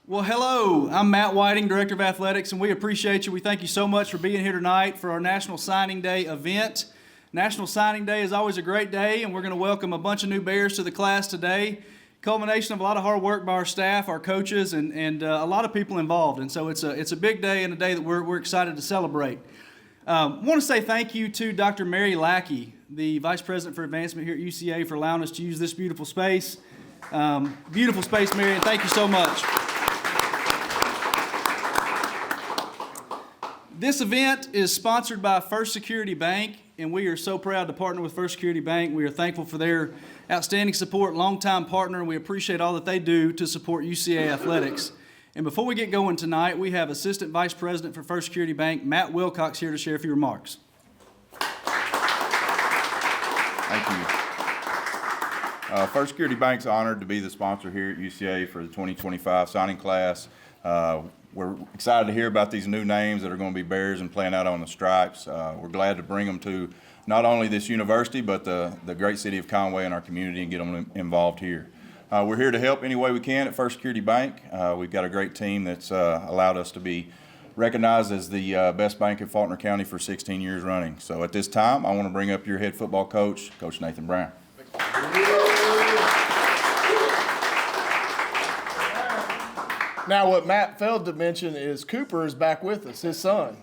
Well, hello. I'm Matt Whiting, Director of Athletics, and we appreciate you. We thank you so much for being here tonight for our National Signing Day event. National Signing Day is always a great day, and we're going to welcome a bunch of new Bears to the class today. Culmination of a lot of hard work by our staff, our coaches, and a lot of people involved. And so it's a big day and a day that we're excited to celebrate. I want to say thank you to Dr. Mary Lackey, the Vice President for Advancement here at UCA, for allowing us to use this beautiful space. Beautiful space, Mary, and thank you so much. This event is sponsored by First Security Bank, and we are so proud to partner with First Security Bank. We are thankful for their outstanding support, longtime partner, and we appreciate all that they do to support UCA athletics. And before we get going tonight, we have Assistant Vice President for First Security Bank, Matt Wilcox, here to share a few remarks. Thank you. First Security Bank's honored to be the sponsor here at UCA for the 2025 signing class. We're excited to hear about these new names that are going to be Bears and playing out on the stripes. We're glad to bring them to not only this university, but the great city of Conway and our community and get them involved here. We're here to help any way we can at First Security Bank. We've got a great team that's allowed us to be recognized as the best bank in Faulkner County for 16 years running. So at this time, I want to bring up your head football coach, Coach Nathan Brown. Now, what Matt failed to mention is Cooper is back with us, his son.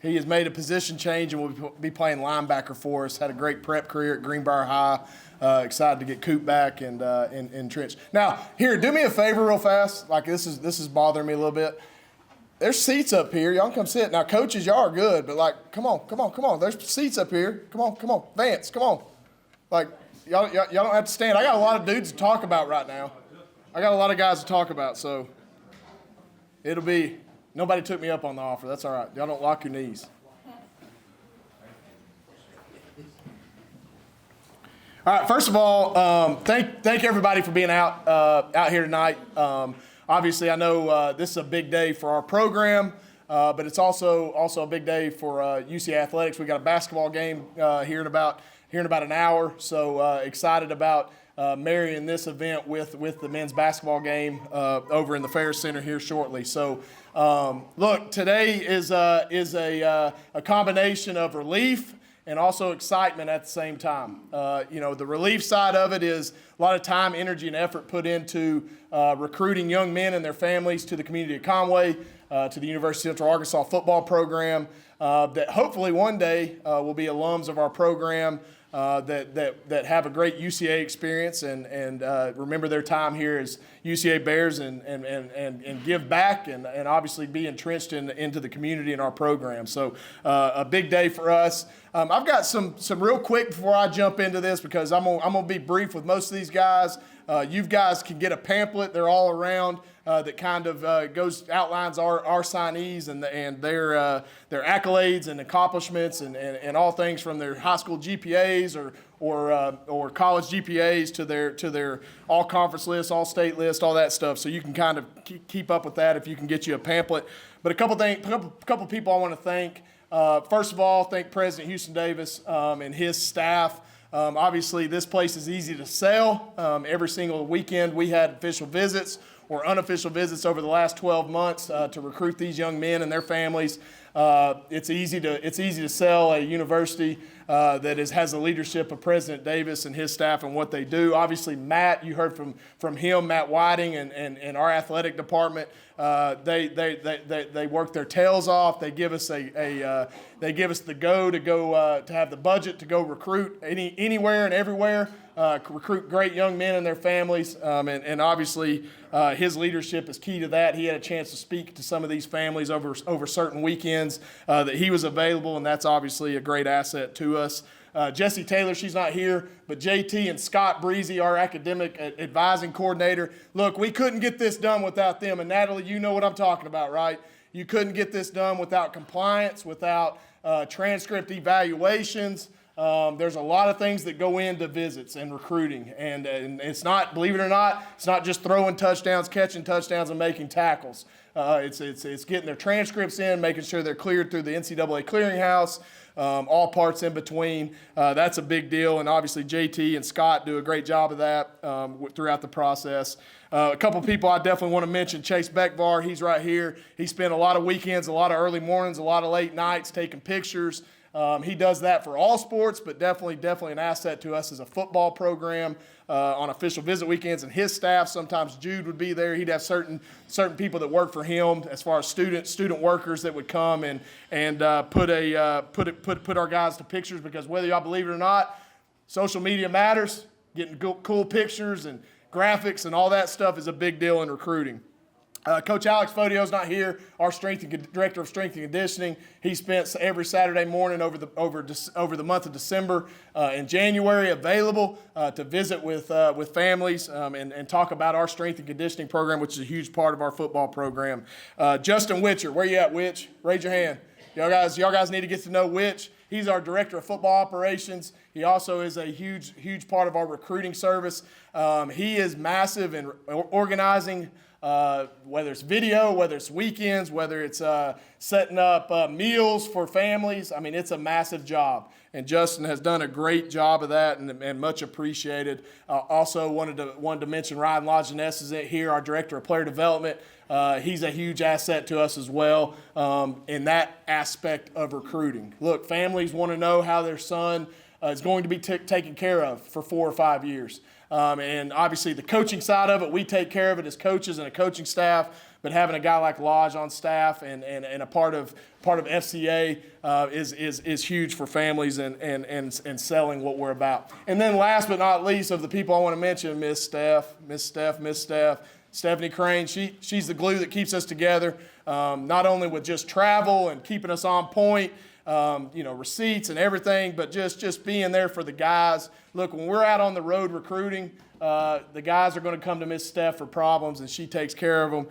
He has made a position change and will be playing linebacker for us. Had a great prep career at Greenbrier High. Excited to get Coop back and entrenched. Now, here, do me a favor real fast. Like this is bothering me a little bit. There's seats up here. Y'all can come sit. Now, coaches, y'all are good, but like, come on. There's seats up here. Come on. Vance, come on. Like, y'all don't have to stand. I got a lot of dudes to talk about right now. I got a lot of guys to talk about, so. It'll be, nobody took me up on the offer. That's all right. Y'all don't lock your knees. All right, first of all, thank everybody for being out here tonight. Obviously, I know this is a big day for our program, but it's also a big day for UCA athletics. We got a basketball game here in about an hour, so excited about marrying this event with the men's basketball game over in the Fair Center here shortly. So, look, today is a combination of relief and also excitement at the same time. The relief side of it is a lot of time, energy, and effort put into recruiting young men and their families to the community of Conway, to the University of Central Arkansas football program, that hopefully one day will be alums of our program. That have a great UCA experience and remember their time here as UCA Bears and give back and obviously be entrenched into the community and our program. So a big day for us. I've got some real quick before I jump into this because I'm gonna be brief with most of these guys. You guys can get a pamphlet. They're all around that kind of outlines our signees and their accolades and accomplishments and all things from their high school GPAs or college GPAs to their all conference list, all state list, all that stuff. So you can kind of keep up with that if you can get you a pamphlet. But a couple people I want to thank. First of all, thank President Houston Davis and his staff. Obviously, this place is easy to sell. Every single weekend we had official visits or unofficial visits over the last 12 months to recruit these young men and their families. It's easy to sell a university that has the leadership of President Davis and his staff and what they do. Obviously, Matt, you heard from him, Matt Whiting, and our athletic department. They work their tails off. They give us they give us the to have the budget to go recruit anywhere and everywhere. Recruit great young men and their families, and obviously his leadership is key to that. He had a chance to speak to some of these families over certain weekends that he was available, and that's obviously a great asset to us. Jessie Taylor, she's not here, but JT and Scott Breezy, our academic advising coordinator. Look, we couldn't get this done without them, and Natalie, you know what I'm talking about, right? You couldn't get this done without compliance, without transcript evaluations. There's a lot of things that go into visits and recruiting, and it's not, believe it or not, it's not just throwing touchdowns, catching touchdowns, and making tackles. It's getting their transcripts in, making sure they're cleared through the NCAA clearinghouse, all parts in between. That's a big deal, and obviously JT and Scott do a great job of that throughout the process. A couple people I definitely want to mention. Chase Beckvar, he's right here. He spent a lot of weekends, a lot of early mornings, a lot of late nights taking pictures. He does that for all sports, but definitely an asset to us as a football program on official visit weekends. And his staff, sometimes Jude would be there. He'd have certain people that work for him as far as student workers that would come and put our guys to pictures, because whether y'all believe it or not, social media matters. Getting cool pictures and graphics and all that stuff is a big deal in recruiting. Coach Alex Fodio's not here, our director of strength and conditioning. He spent every Saturday morning over the month of December and January available to visit with families and talk about our strength and conditioning program, which is a huge part of our football program. Justin Witcher, where you at, Witch? Raise your hand. Y'all guys need to get to know Witch. He's our director of football operations. He also is a huge part of our recruiting service. He is massive in organizing, whether it's video, whether it's weekends, whether it's setting up meals for families. I mean, it's a massive job. And Justin has done a great job of that and much appreciated. Also wanted to mention Ryan Lajeunesse is here, our director of player development. He's a huge asset to us as well in that aspect of recruiting. Look, families want to know how their son is going to be taken care of for 4 or 5 years. And obviously the coaching side of it, we take care of it as coaches and a coaching staff, but having a guy like Lodge on staff and a part of FCA is huge for families and selling what we're about. And then last but not least of the people I want to mention, Miss Steph, Stephanie Crane. She's the glue that keeps us together, not only with just travel and keeping us on point, receipts and everything, but just being there for the guys. Look, when we're out on the road recruiting, the guys are going to come to Miss Steph for problems, and she takes care of them.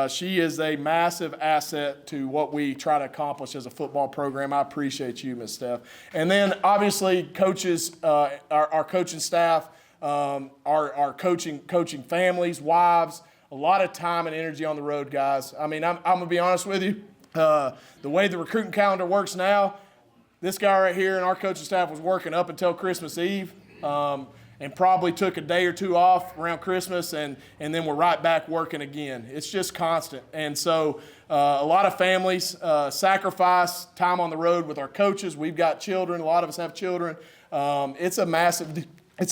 She is a massive asset to what we try to accomplish as a football program. I appreciate you, Miss Steph. And then, obviously, coaches, our coaching staff, our coaching families, wives, a lot of time and energy on the road, guys. I mean, I'm going to be honest with you. The way the recruiting calendar works now, this guy right here and our coaching staff was working up until Christmas Eve and probably took a day or two off around Christmas, and then we're right back working again. It's just constant. And so a lot of families sacrifice time on the road with our coaches. We've got children. A lot of us have children. It's a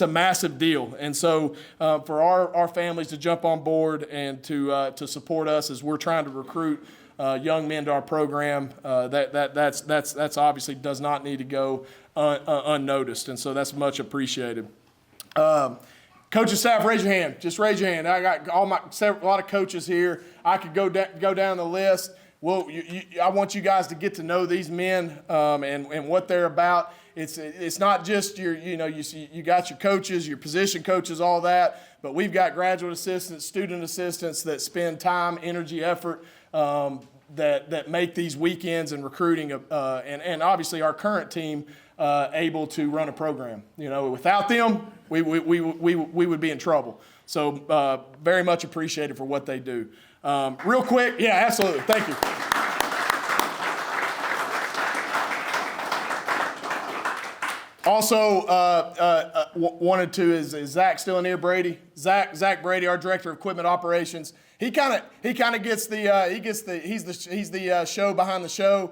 massive deal. And so for our families to jump on board and to support us as we're trying to recruit young men to our program, that's obviously does not need to go unnoticed, and so that's much appreciated. Coaching staff, raise your hand. Just raise your hand. I got a lot of coaches here. I could go down the list. Well, I want you guys to get to know these men and what they're about. It's not just you got your coaches, your position coaches, all that, but we've got graduate assistants, student assistants that spend time, energy, effort that make these weekends and recruiting and obviously our current team able to run a program. Without them, we would be in trouble. So very much appreciated for what they do. Real quick, yeah, absolutely. Thank you. Also, wanted to is Zach still in here? Brady, Zach Brady, our director of equipment operations. He kind of gets he's the show behind the show.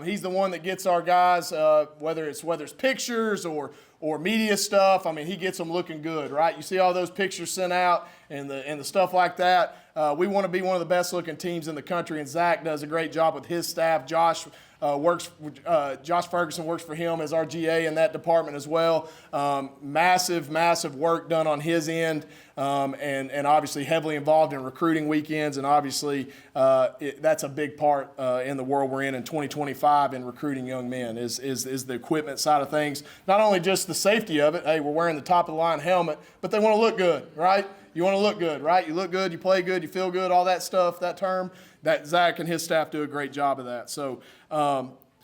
He's the one that gets our guys, whether it's pictures or media stuff. I mean, he gets them looking good, right? You see all those pictures sent out and the stuff like that. We want to be one of the best looking teams in the country, and Zach does a great job with his staff. Josh Ferguson works for him as our GA in that department as well. Massive work done on his end, and obviously heavily involved in recruiting weekends, and obviously that's a big part in the world we're in 2025 in recruiting young men is the equipment side of things. Not only just the safety of it, hey, we're wearing the top of the line helmet, but they want to look good, right? You want to look good, right? You look good, you play good, you feel good, all that stuff, that term. That Zach and his staff do a great job of that. So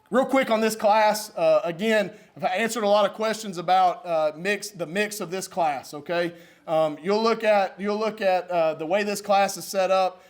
real quick on this class, again, I've answered a lot of questions about the mix of this class, okay? You'll look at the way this class is set up.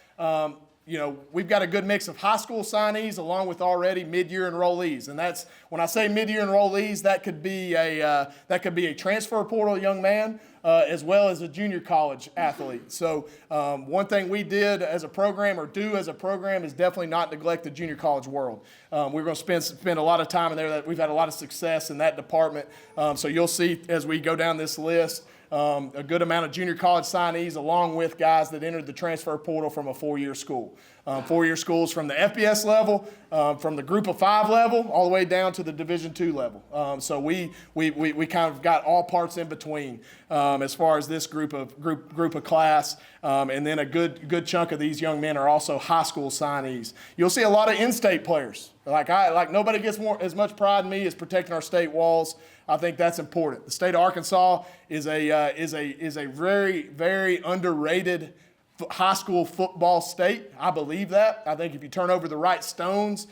we've got a good mix of high school signees along with already mid-year enrollees, and that's when I say mid-year enrollees, that could be a transfer portal young man as well as a junior college athlete. So one thing we did as a program or do as a program is definitely not neglect the junior college world. We're going to spend a lot of time in there. That we've had a lot of success in that department. So you'll see as we go down this list. A good amount of junior college signees along with guys that entered the transfer portal from a four-year school. Four-year schools from the FBS level, from the Group of 5 level, all the way down to the Division II level. So we kind of got all parts in between as far as this group of class. And then a good chunk of these young men are also high school signees. You'll see a lot of in-state players. Like nobody gets as much pride in me as protecting our state walls. I think that's important. The state of Arkansas is a very, very underrated high school football state. I believe that. I think if you turn over the right stones,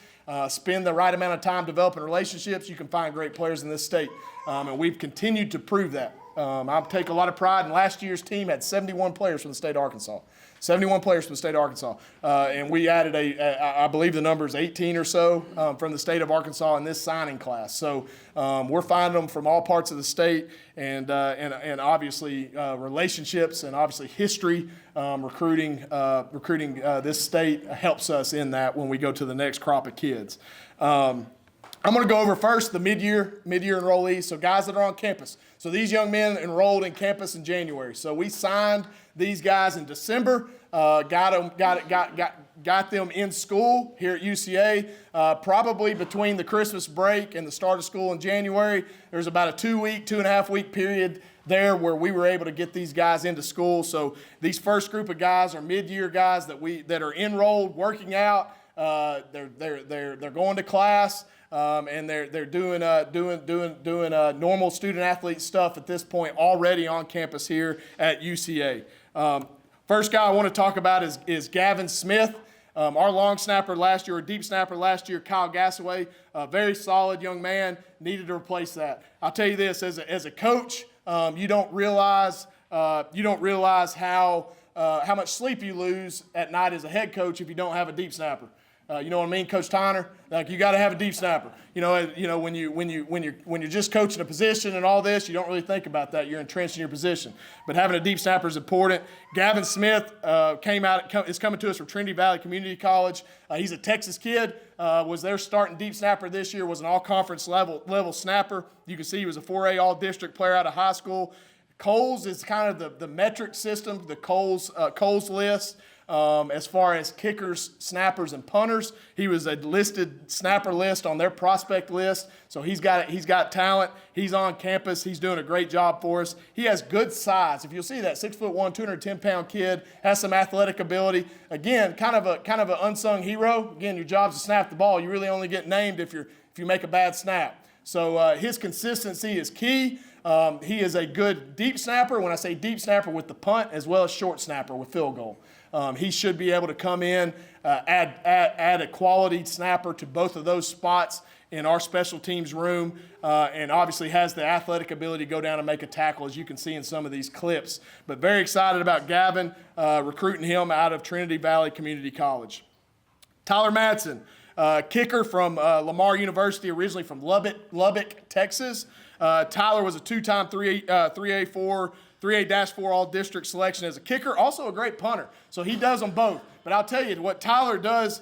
spend the right amount of time developing relationships, you can find great players in this state. And we've continued to prove that. I take a lot of pride in last year's team had 71 players from the state of Arkansas. 71 players from the state of Arkansas. And we added I believe the number is 18 or so from the state of Arkansas in this signing class. So we're finding them from all parts of the state and obviously relationships and obviously history. Recruiting this state helps us in that when we go to the next crop of kids. I'm going to go over first the mid-year enrollees, so guys that are on campus. So these young men enrolled in campus in January. So we signed these guys in December, got them in school here at UCA. Probably between the Christmas break and the start of school in January, there's about a 2.5 week period there where we were able to get these guys into school. So these first group of guys are mid-year guys that are enrolled, working out. They're going to class. And they're doing normal student athlete stuff at this point already on campus here at UCA. First guy I want to talk about is Gavin Smith. Our long snapper last year, or deep snapper last year, Kyle Gassaway, a very solid young man, needed to replace that. I'll tell you this, as a coach, you don't realize how much sleep you lose at night as a head coach if you don't have a deep snapper. You know what I mean, Coach Tyner? Like, you got to have a deep snapper. When you're just coaching a position and all this, you don't really think about that. You're entrenched in your position. But having a deep snapper is important. Gavin Smith is coming to us from Trinity Valley Community College. He's a Texas kid. Was their starting deep snapper this year. Was an all-conference level snapper. You can see he was a 4A all-district player out of high school. Coles is kind of the metric system, the Coles list. As far as kickers, snappers, and punters, he was a listed snapper list on their prospect list. So he's got talent. He's on campus. He's doing a great job for us. He has good size. If you'll see that 6'1", 210-pound kid has some athletic ability. Again, kind of an unsung hero. Again, your job's to snap the ball. You really only get named if you make a bad snap. So his consistency is key. He is a good deep snapper. When I say deep snapper, with the punt as well as short snapper with field goal. He should be able to come in, add a quality snapper to both of those spots in our special teams room, and obviously has the athletic ability to go down and make a tackle, as you can see in some of these clips. But very excited about Gavin, recruiting him out of Trinity Valley Community College. Tyler Madsen, kicker from Lamar University, originally from Lubbock, Texas. Tyler was a two-time 3A-4 all-district selection as a kicker, also a great punter. So he does them both. But I'll tell you, what Tyler does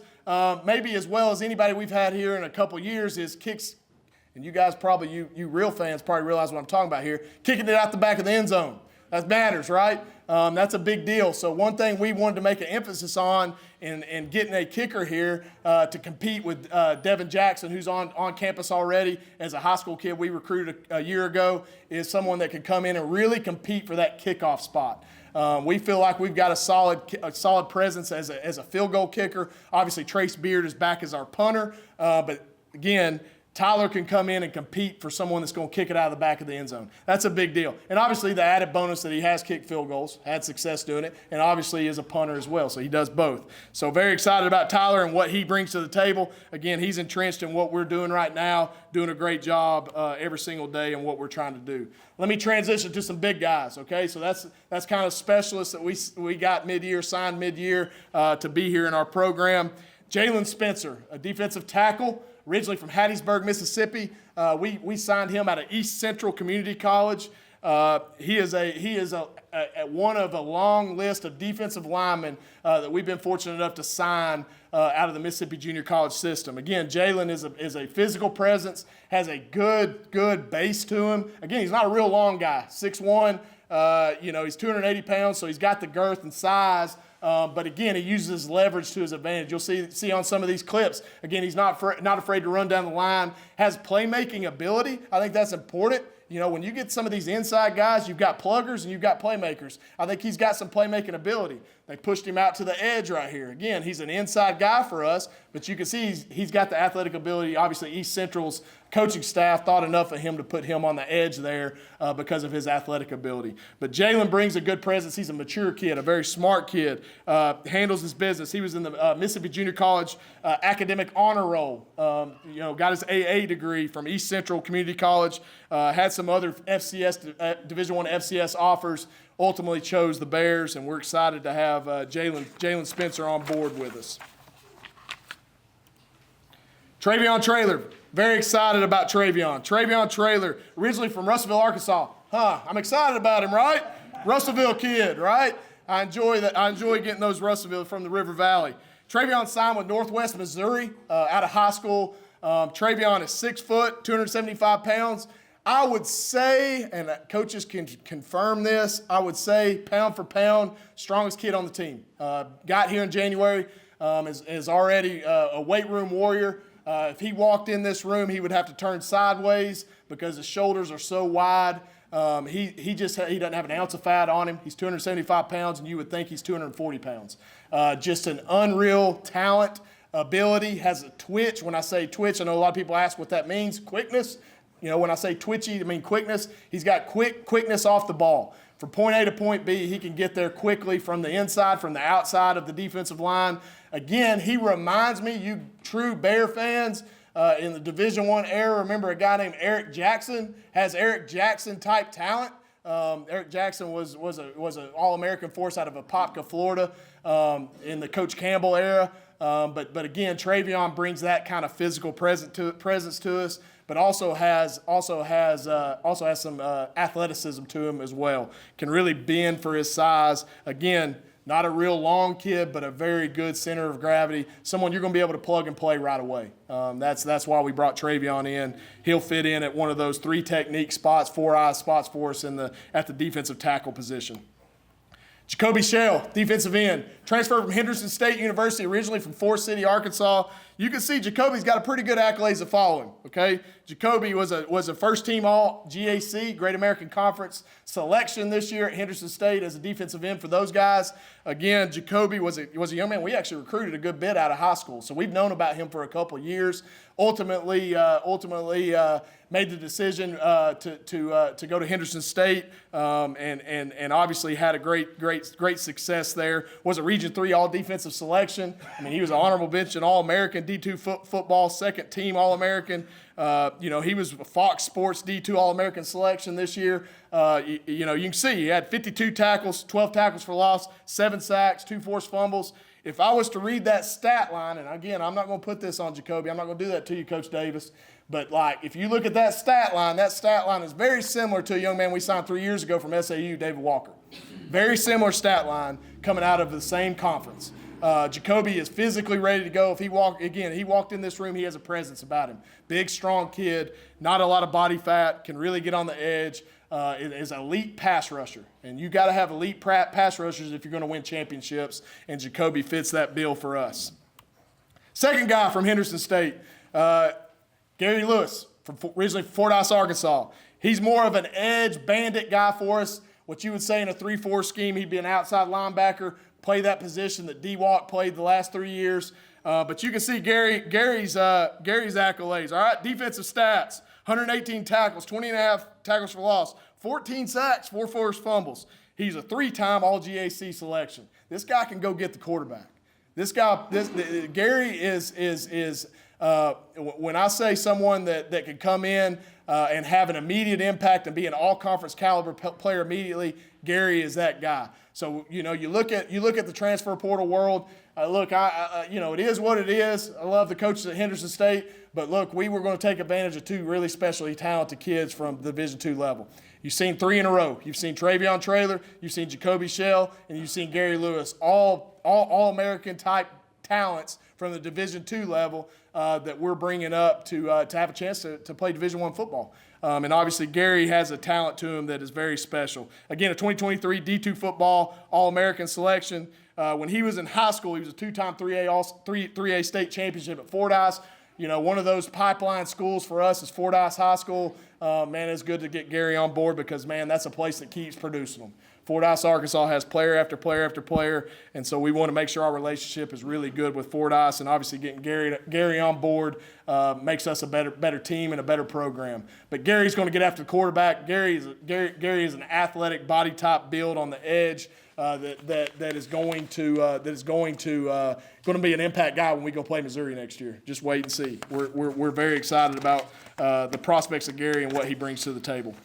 maybe as well as anybody we've had here in a couple years is kicks, and you guys probably, you real fans probably realize what I'm talking about here, kicking it out the back of the end zone. That matters, right? That's a big deal. So one thing we wanted to make an emphasis on in getting a kicker here to compete with Devin Jackson, who's on campus already as a high school kid we recruited a year ago, is someone that can come in and really compete for that kickoff spot. We feel like we've got a solid presence as a field goal kicker. Obviously, Trace Beard is back as our punter. But again, Tyler can come in and compete for someone that's going to kick it out of the back of the end zone. That's a big deal. And obviously the added bonus that he has kicked field goals, had success doing it, and obviously he is a punter as well, so he does both. So very excited about Tyler and what he brings to the table. Again, he's entrenched in what we're doing right now, doing a great job every single day in what we're trying to do. Let me transition to some big guys, okay? So that's kind of specialists that we got mid-year, signed mid-year to be here in our program. Jaylyn Spencer, a defensive tackle, originally from Hattiesburg, Mississippi. We signed him out of East Central Community College. He is one of a long list of defensive linemen that we've been fortunate enough to sign out of the Mississippi Junior College system. Again, Jaylyn is a physical presence, has a good base to him. Again, he's not a real long guy, 6'1". He's 280 pounds, so he's got the girth and size. But again, he uses his leverage to his advantage. You'll see on some of these clips, again, he's not afraid to run down the line, has playmaking ability. I think that's important. You know, when you get some of these inside guys, you've got pluggers and you've got playmakers. I think he's got some playmaking ability. They pushed him out to the edge right here. Again, he's an inside guy for us, but you can see he's got the athletic ability. Obviously, East Central's coaching staff thought enough of him to put him on the edge there because of his athletic ability. But Jaylyn brings a good presence. He's a mature kid, a very smart kid, handles his business. He was in the Mississippi Junior College academic honor roll. Got his AA degree from East Central Community College, had some other FCS, Division I FCS offers, ultimately chose the Bears, and we're excited to have Jaylyn Spencer on board with us. Trevion Taylor, very excited about Trevion. Trevion Taylor, originally from Russellville, Arkansas. I'm excited about him, right? Russellville kid, right? I enjoy that. I enjoy getting those Russellville from the River Valley. Trevion signed with Northwest Missouri out of high school. Trevion is 6 foot, 275 pounds. I would say, and coaches can confirm this, I would say pound for pound, strongest kid on the team. Got here in January, is already a weight room warrior. If he walked in this room, he would have to turn sideways because his shoulders are so wide. He doesn't have an ounce of fat on him. He's 275 pounds, and you would think he's 240 pounds. Just an unreal talent, ability, has a twitch. When I say twitch, I know a lot of people ask what that means. Quickness. You know, when I say twitchy, I mean quickness. He's got quickness off the ball. From point A to point B, he can get there quickly from the inside, from the outside of the defensive line. Again, he reminds me, you true Bear fans, in the Division I era, remember a guy named Eric Jaxon, has Eric Jaxon type talent. Eric Jaxon was an All-American force out of Apopka, Florida, in the Coach Campbell era. But again, Trevion brings that kind of physical presence to us, but also has some athleticism to him as well. Can really bend for his size. Again, not a real long kid, but a very good center of gravity. Someone you're going to be able to plug and play right away. That's why we brought Trevion in. He'll fit in at one of those 3 technique spots, 4-eye spots for us at the defensive tackle position. Jakobe Shell, defensive end, transferred from Henderson State University, originally from Forest City, Arkansas. You can see Jacoby's got a pretty good accolades to follow him, okay? Jakobe was a first-team All-GAC, Great American Conference selection this year at Henderson State as a defensive end for those guys. Again, Jakobe was a young man we actually recruited a good bit out of high school, so we've known about him for a couple of years. Ultimately made the decision to go to Henderson State, and obviously had a great success there. Was a Region III All-Defensive selection. I mean, he was an honorable mention All-American, D2 football, second team All-American. He was a Fox Sports D2 All-American selection this year. You can see he had 52 tackles, 12 tackles for loss, 7 sacks, 2 forced fumbles. If I was to read that stat line, and again, I'm not going to put this on Jakobe. I'm not going to do that to you, Coach Davis. But, if you look at that stat line is very similar to a young man we signed 3 years ago from SAU, David Walker. Very similar stat line coming out of the same conference. Jakobe is physically ready to go. If he walked in this room, he has a presence about him. Big, strong kid, not a lot of body fat, can really get on the edge. Is an elite pass rusher. And you got to have elite pass rushers if you're going to win championships, and Jakobe fits that bill for us. Second guy from Henderson State, Gary Lewis, originally from Fordyce, Arkansas. He's more of an edge bandit guy for us. What you would say in a 3-4 scheme, he'd be an outside linebacker, play that position that D-Walk played the last 3 years. But you can see Gary's accolades. All right, defensive stats: 118 tackles, 20.5 tackles for loss, 14 sacks, 4 forced fumbles. He's a 3-time All-GAC selection. This guy can go get the quarterback. Gary is when I say someone that could come in and have an immediate impact and be an all-conference caliber player immediately, Gary is that guy. So you look at the transfer portal world. It is what it is. I love the coaches at Henderson State, but look, we were going to take advantage of 2 really specially talented kids from the Division II level. You've seen 3 in a row. You've seen Trevion Taylor, you've seen Jakobe Shell, and you've seen Gary Lewis, all American type talents from the Division II level that we're bringing up to have a chance to play Division I football. And obviously Gary has a talent to him that is very special. Again, a 2023 D2 football All-American selection. When he was in high school, he was a 2-time 3A state championship at Fordyce. One of those pipeline schools for us is Fordyce High School. Man, it's good to get Gary on board because, man, that's a place that keeps producing them. Fordyce, Arkansas has player after player after player, and so we want to make sure our relationship is really good with Fordyce, and obviously getting Gary on board makes us a better team and a better program. But Gary's going to get after the quarterback. Gary is an athletic body type build on the edge that is going to be an impact guy when we go play Missouri next year. Just wait and see. We're very excited about the prospects of Gary and what he brings to the table.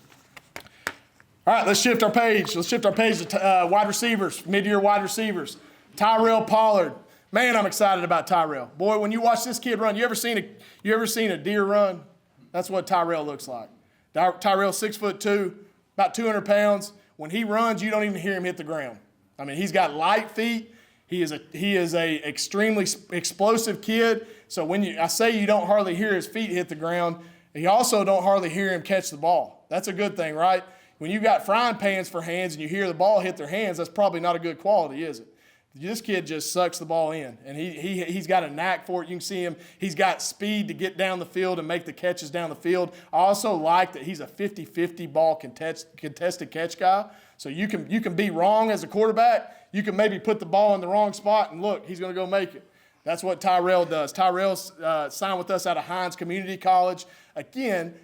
All right, let's shift our page. Let's shift our page to wide receivers, mid-year wide receivers. Tyrell Pollard. Man, I'm excited about Tyrell. Boy, when you watch this kid run, you ever seen a deer run? That's what Tyrell looks like. Tyrell's 6'2", about 200 pounds. When he runs, you don't even hear him hit the ground. I mean, he's got light feet. He is a extremely explosive kid. So I say you don't hardly hear his feet hit the ground, you also don't hardly hear him catch the ball. That's a good thing, right? When you got frying pans for hands and you hear the ball hit their hands, that's probably not a good quality, is it? This kid just sucks the ball in, and he's got a knack for it. You can see him. He's got speed to get down the field and make the catches down the field. I also like that he's a 50-50 ball contested catch guy. So you can be wrong as a quarterback. You can maybe put the ball in the wrong spot, and look, he's going to go make it. That's what Tyrell does. Tyrell signed with us out of Hines Community College. Again,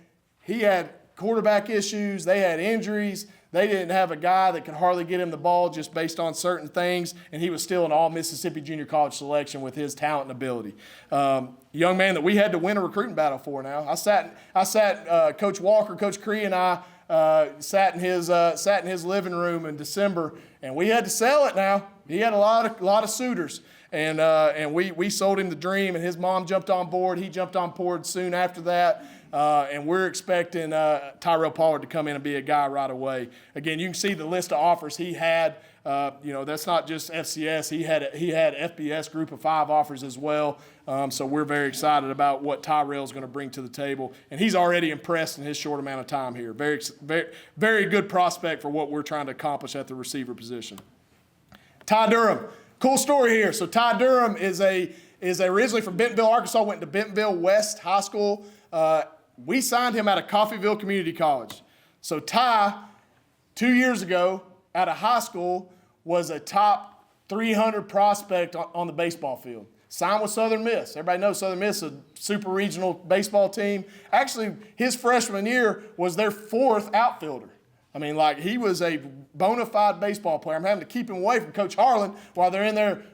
he had quarterback issues. They had injuries. They didn't have a guy that could hardly get him the ball just based on certain things, and he was still an all-Mississippi Junior College selection with his talent and ability. Young man that we had to win a recruiting battle for now. I sat Coach Walker, Coach Cree, and I sat in his living room in December, and we had to sell it now. He had a lot of suitors, and we sold him the dream, and his mom jumped on board. He jumped on board soon after that. And we're expecting Tyrell Pollard to come in and be a guy right away. Again, you can see the list of offers he had. That's not just FCS. He had FBS group of 5 offers as well. So we're very excited about what Tyrell's going to bring to the table. And he's already impressed in his short amount of time here. Very, very, very good prospect for what we're trying to accomplish at the receiver position. Ty Durham. Cool story here. So Ty Durham is originally from Bentonville, Arkansas, went to Bentonville West High School. We signed him out of Coffeyville Community College. So Ty, 2 years ago, out of high school, was a top 300 prospect on the baseball field. Signed with Southern Miss. Everybody knows Southern Miss is a super regional baseball team. Actually, his freshman year was their 4th outfielder. I mean, like, he was a bona fide baseball player. I'm having to keep him away from Coach Harlan while they're in there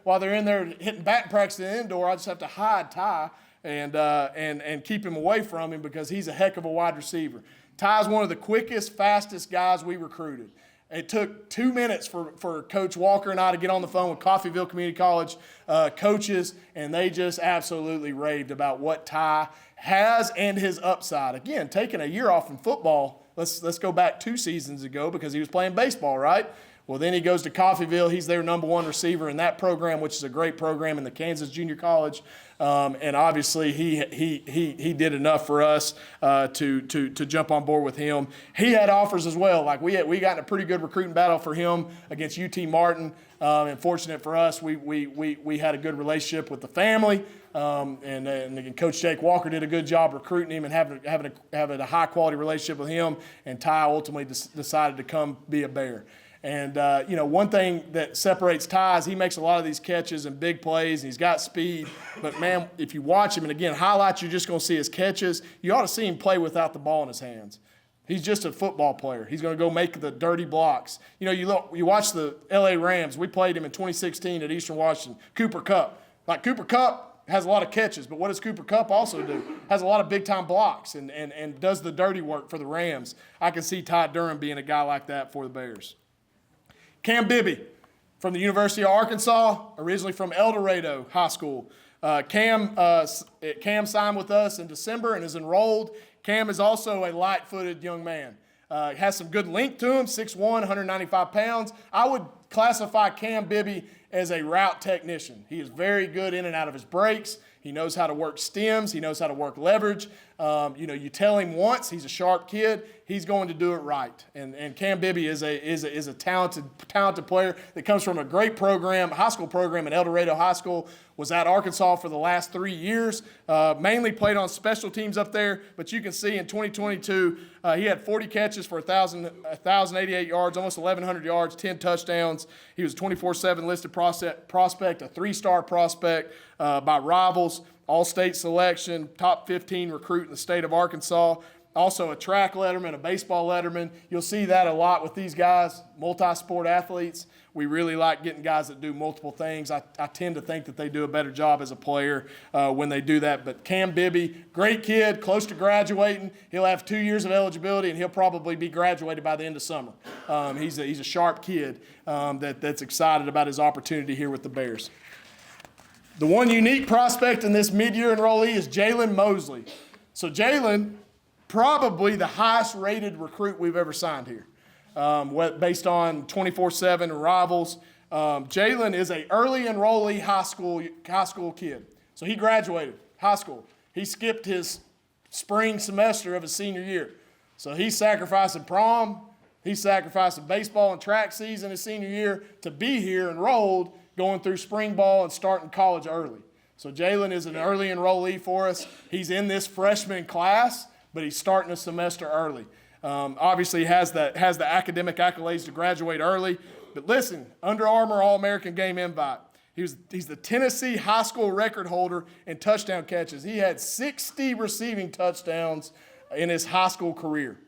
hitting batting practice in the indoor. I just have to hide Ty and keep him away from him because he's a heck of a wide receiver. Ty's one of the quickest, fastest guys we recruited. It took 2 minutes for Coach Walker and I to get on the phone with Coffeyville Community College coaches, and they just absolutely raved about what Ty has and his upside. Again, taking a year off from football, let's go back 2 seasons ago because he was playing baseball, right? Well, then he goes to Coffeyville. He's their #1 receiver in that program, which is a great program in the Kansas Junior College. And obviously, he did enough for us to jump on board with him. He had offers as well. Like we got in a pretty good recruiting battle for him against UT Martin. And fortunate for us, we had a good relationship with the family. And Coach Jake Walker did a good job recruiting him and having a high quality relationship with him. And Ty ultimately decided to come be a Bear. And, one thing that separates Ty is he makes a lot of these catches and big plays, and he's got speed. But, man, if you watch him, and again, highlights, you're just going to see his catches. You ought to see him play without the ball in his hands. He's just a football player. He's going to go make the dirty blocks. You watch the L.A. Rams. We played him in 2016 at Eastern Washington. Cooper Kupp. Like, Cooper Kupp has a lot of catches, but what does Cooper Kupp also do? Has a lot of big-time blocks and does the dirty work for the Rams. I can see Ty Durham being a guy like that for the Bears. Kam Bibby from the University of Arkansas, originally from El Dorado High School. Kam signed with us in December and is enrolled. Kam is also a light-footed young man. Has some good length to him, 6'1", 195 pounds. I would classify Kam Bibby as a route technician. He is very good in and out of his breaks. He knows how to work stems. He knows how to work leverage. You tell him once, he's a sharp kid, he's going to do it right. And Kam Bibby is a talented player that comes from a great program, high school program at El Dorado High School. Was at Arkansas for the last 3 years. Mainly played on special teams up there, but you can see in 2022 he had 40 catches for 1,088 yards, almost 1,100 yards, 10 touchdowns. He was a 24/7 listed prospect, a 3-star prospect by Rivals, all-state selection, top 15 recruit in the state of Arkansas. Also a track letterman, a baseball letterman. You'll see that a lot with these guys, multi-sport athletes. We really like getting guys that do multiple things. I tend to think that they do a better job as a player when they do that. But Kam Bibby, great kid, close to graduating. He'll have 2 years of eligibility, and he'll probably be graduated by the end of summer. He's a sharp kid that's excited about his opportunity here with the Bears. The one unique prospect in this mid-year enrollee is Jaylyn Mosley. So Jaylyn, probably the highest-rated recruit we've ever signed here. Based on 24/7 Rivals. Jaylyn is an early enrollee high school kid. So he graduated high school. He skipped his spring semester of his senior year. So he's sacrificing prom. He's sacrificing baseball and track season his senior year to be here enrolled, going through spring ball and starting college early. So Jaylyn is an early enrollee for us. He's in this freshman class, but he's starting a semester early. Obviously has the academic accolades to graduate early. But listen, Under Armour All-American Game Invite. He's the Tennessee high school record holder in touchdown catches. He had 60 receiving touchdowns in his high school career.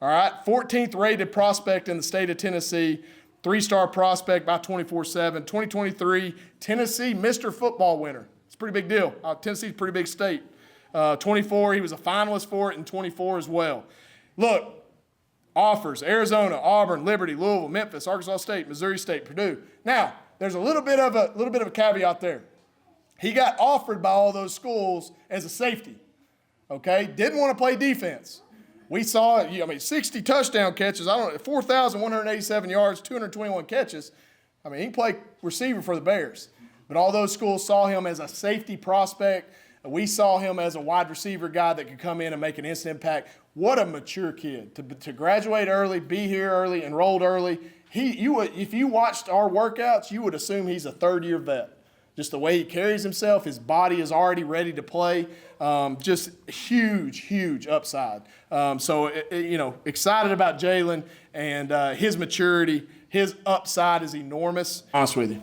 All right, 14th rated prospect in the state of Tennessee, 3-star prospect by 24/7. 2023 Tennessee Mr. Football winner. It's a pretty big deal. Tennessee's a pretty big state. 24, he was a finalist for it in 24 as well. Look, offers, Arizona, Auburn, Liberty, Louisville, Memphis, Arkansas State, Missouri State, Purdue. Now, there's a little bit of a caveat there. He got offered by all those schools as a safety, okay? Didn't want to play defense. We saw, 60 touchdown catches, 4,187 yards, 221 catches. He can play receiver for the Bears. But all those schools saw him as a safety prospect. We saw him as a wide receiver guy that could come in and make an instant impact. What a mature kid. To graduate early, be here early, enrolled early. If you watched our workouts, you would assume he's a third-year vet. Just the way he carries himself, his body is already ready to play. Just huge upside. Excited about Jaylyn and his maturity. His upside is enormous. Honest with you,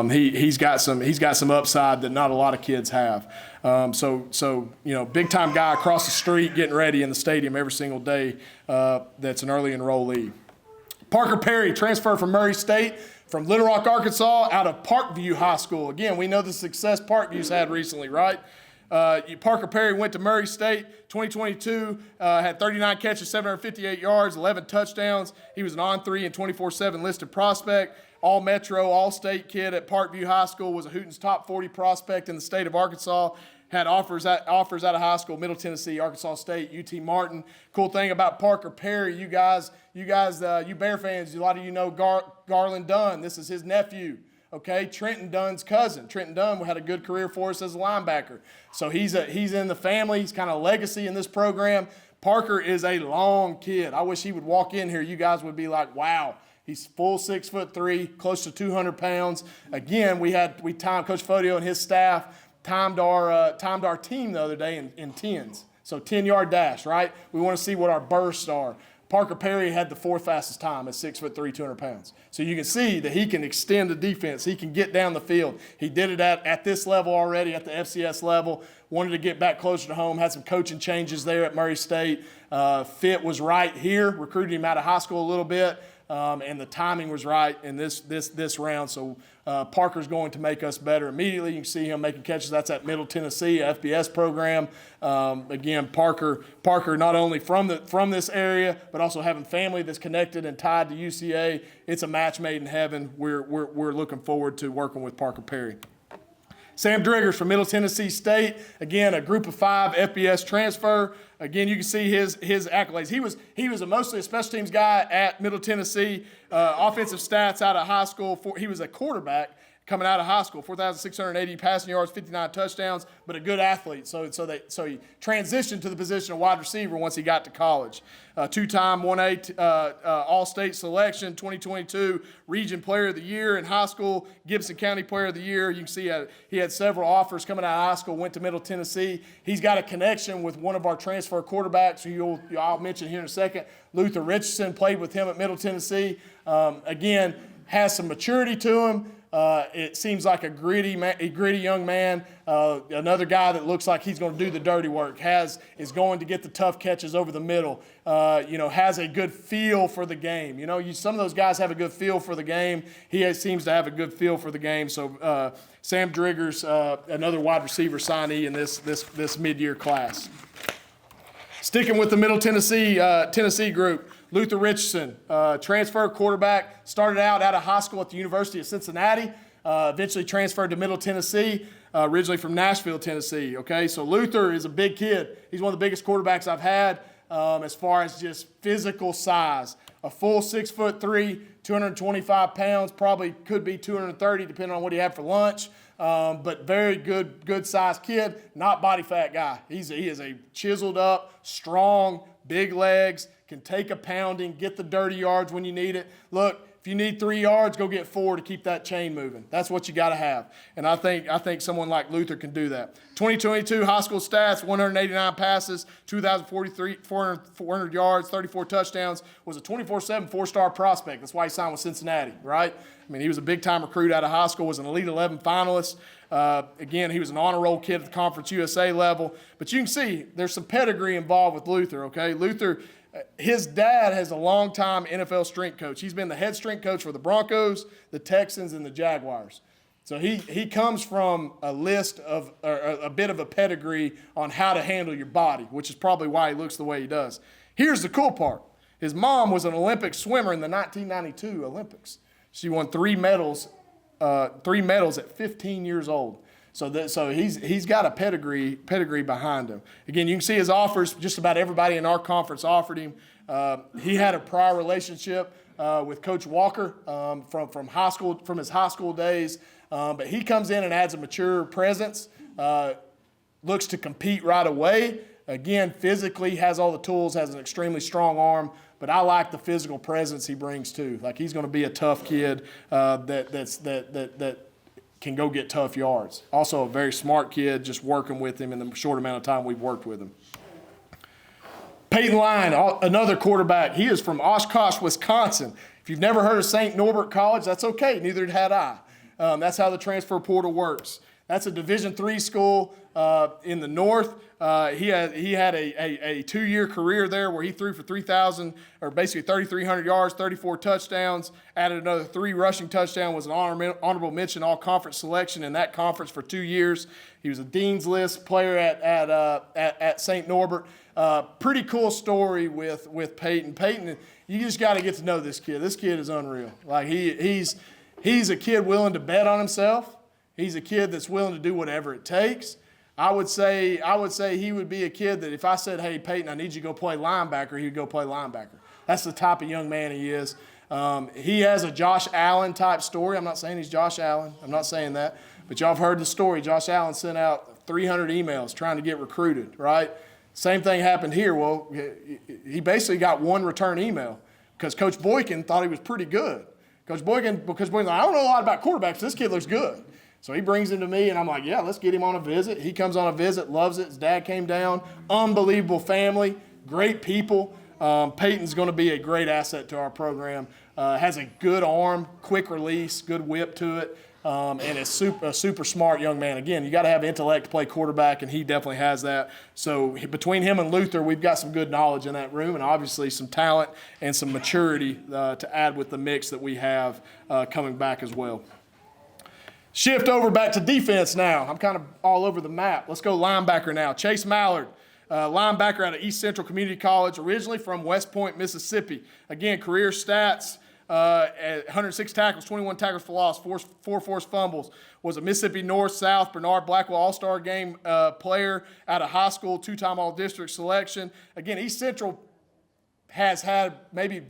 he's got some upside that not a lot of kids have. Big time guy across the street getting ready in the stadium every single day. That's an early enrollee. Parker Perry transferred from Murray State, from Little Rock, Arkansas, out of Parkview High School. Again, we know the success Parkview's had recently, right? Parker Perry went to Murray State, 2022, had 39 catches, 758 yards, 11 touchdowns. He was an on-3 and 24/7 listed prospect. All-Metro, All-State kid at Parkview High School, was a Hooten's top 40 prospect in the state of Arkansas. Had offers out of high school, Middle Tennessee, Arkansas State, UT Martin. Cool thing about Parker Perry, you Bear fans, a lot of you know Collin Dunn. This is his nephew. Okay, Trenton Dunn's cousin. Trenton Dunn had a good career for us as a linebacker. So he's in the family. He's kind of legacy in this program. Parker is a long kid. I wish he would walk in here. You guys would be like, wow. He's full 6'3", close to 200 pounds. Again, we timed Coach Fodio and his staff timed our team the other day in 10s. So 10-yard dash, right? We want to see what our bursts are. Parker Perry had the 4th fastest time at 6'3", 200 pounds. So you can see that he can extend the defense. He can get down the field. He did it at this level already, at the FCS level. Wanted to get back closer to home. Had some coaching changes there at Murray State. Fit was right here. Recruited him out of high school a little bit. And the timing was right in this round. So Parker's going to make us better immediately. You can see him making catches. That's at Middle Tennessee, a FBS program. Again, Parker not only from this area, but also having family that's connected and tied to UCA. It's a match made in heaven. We're looking forward to working with Parker Perry. Sam Driggers from Middle Tennessee State. Again, a group of 5 FBS transfer. Again, you can see his accolades. He was mostly a special teams guy at Middle Tennessee. Offensive stats out of high school. He was a quarterback coming out of high school. 4,680 passing yards, 59 touchdowns, but a good athlete. So he transitioned to the position of wide receiver once he got to college. 2-time 1A All-State selection, 2022 Region Player of the Year in high school, Gibson County Player of the Year. You can see he had several offers coming out of high school, went to Middle Tennessee. He's got a connection with one of our transfer quarterbacks who I'll mention here in a second. Luther Richesson played with him at Middle Tennessee. Again, has some maturity to him. It seems like a gritty young man. Another guy that looks like he's going to do the dirty work. Is going to get the tough catches over the middle. Has a good feel for the game. Some of those guys have a good feel for the game. He seems to have a good feel for the game. So Sam Driggers, another wide receiver signee in this mid-year class. Sticking with the Middle Tennessee group. Luther Richesson, transfer quarterback, started out of high school at the University of Cincinnati, eventually transferred to Middle Tennessee, originally from Nashville, Tennessee. Okay, so Luther is a big kid. He's one of the biggest quarterbacks I've had as far as just physical size. A full 6'3", 225 pounds, probably could be 230 depending on what he had for lunch. But very good sized kid, not body fat guy. He is a chiseled up, strong, big legs, can take a pounding, get the dirty yards when you need it. Look, if you need 3 yards, go get 4 to keep that chain moving. That's what you got to have. And I think someone like Luther can do that. 2022 high school stats, 189 passes, 2,043, 400 yards, 34 touchdowns, was a 24/7 4-star prospect. That's why he signed with Cincinnati, right? I mean, he was a big-time recruit out of high school, was an Elite 11 finalist. Again, he was an honor roll kid at the Conference USA level. But you can see there's some pedigree involved with Luther, okay? Luther, his dad has a long-time NFL strength coach. He's been the head strength coach for the Broncos, the Texans, and the Jaguars. So he comes from a list of a bit of a pedigree on how to handle your body, which is probably why he looks the way he does. Here's the cool part. His mom was an Olympic swimmer in the 1992 Olympics. She won 3 medals at 15 years old. So he's got a pedigree behind him. Again, you can see his offers. Just about everybody in our conference offered him. He had a prior relationship with Coach Walker from his high school days. But he comes in and adds a mature presence. Looks to compete right away. Again, physically has all the tools. Has an extremely strong arm. But I like the physical presence he brings too. Like he's going to be a tough kid that can go get tough yards. Also a very smart kid, just working with him in the short amount of time we've worked with him. Peyton Lyon, another quarterback. He is from Oshkosh, Wisconsin. If you've never heard of St. Norbert College, that's okay. Neither had I. That's how the transfer portal works. That's a Division III school in the north. He had a 2-year career there where he threw for 3,300 yards, 34 touchdowns, added another 3 rushing touchdowns, was an honorable mention all-conference selection in that conference for 2 years. He was a Dean's List player at St. Norbert. Pretty cool story with Peyton. Peyton, you just got to get to know this kid. This kid is unreal. Like he's a kid willing to bet on himself. He's a kid that's willing to do whatever it takes. I would say he would be a kid that if I said, hey, Peyton, I need you to go play linebacker, he would go play linebacker. That's the type of young man he is. He has a Josh Allen type story. I'm not saying he's Josh Allen. I'm not saying that. But y'all have heard the story. Josh Allen sent out 300 emails trying to get recruited, right? Same thing happened here. Well, he basically got 1 return email because Coach Boykin thought he was pretty good. Coach Boykin, I don't know a lot about quarterbacks. This kid looks good. So he brings him to me, and I'm like, yeah, let's get him on a visit. He comes on a visit, loves it. His dad came down. Unbelievable family, great people. Peyton's going to be a great asset to our program. Has a good arm, quick release, good whip to it, and is a super smart young man. Again, you got to have intellect to play quarterback, and he definitely has that. So between him and Luther, we've got some good knowledge in that room, and obviously some talent and some maturity to add with the mix that we have coming back as well. Shift over back to defense now. I'm kind of all over the map. Let's go linebacker now. Jhace Mallard. Linebacker out of East Central Community College, originally from West Point, Mississippi. Again, career stats, 106 tackles, 21 tackles for loss, 4 forced fumbles. Was a Mississippi North-South Bernard Blackwell All-Star Game player out of high school, 2-time All-District selection. Again, East Central has had maybe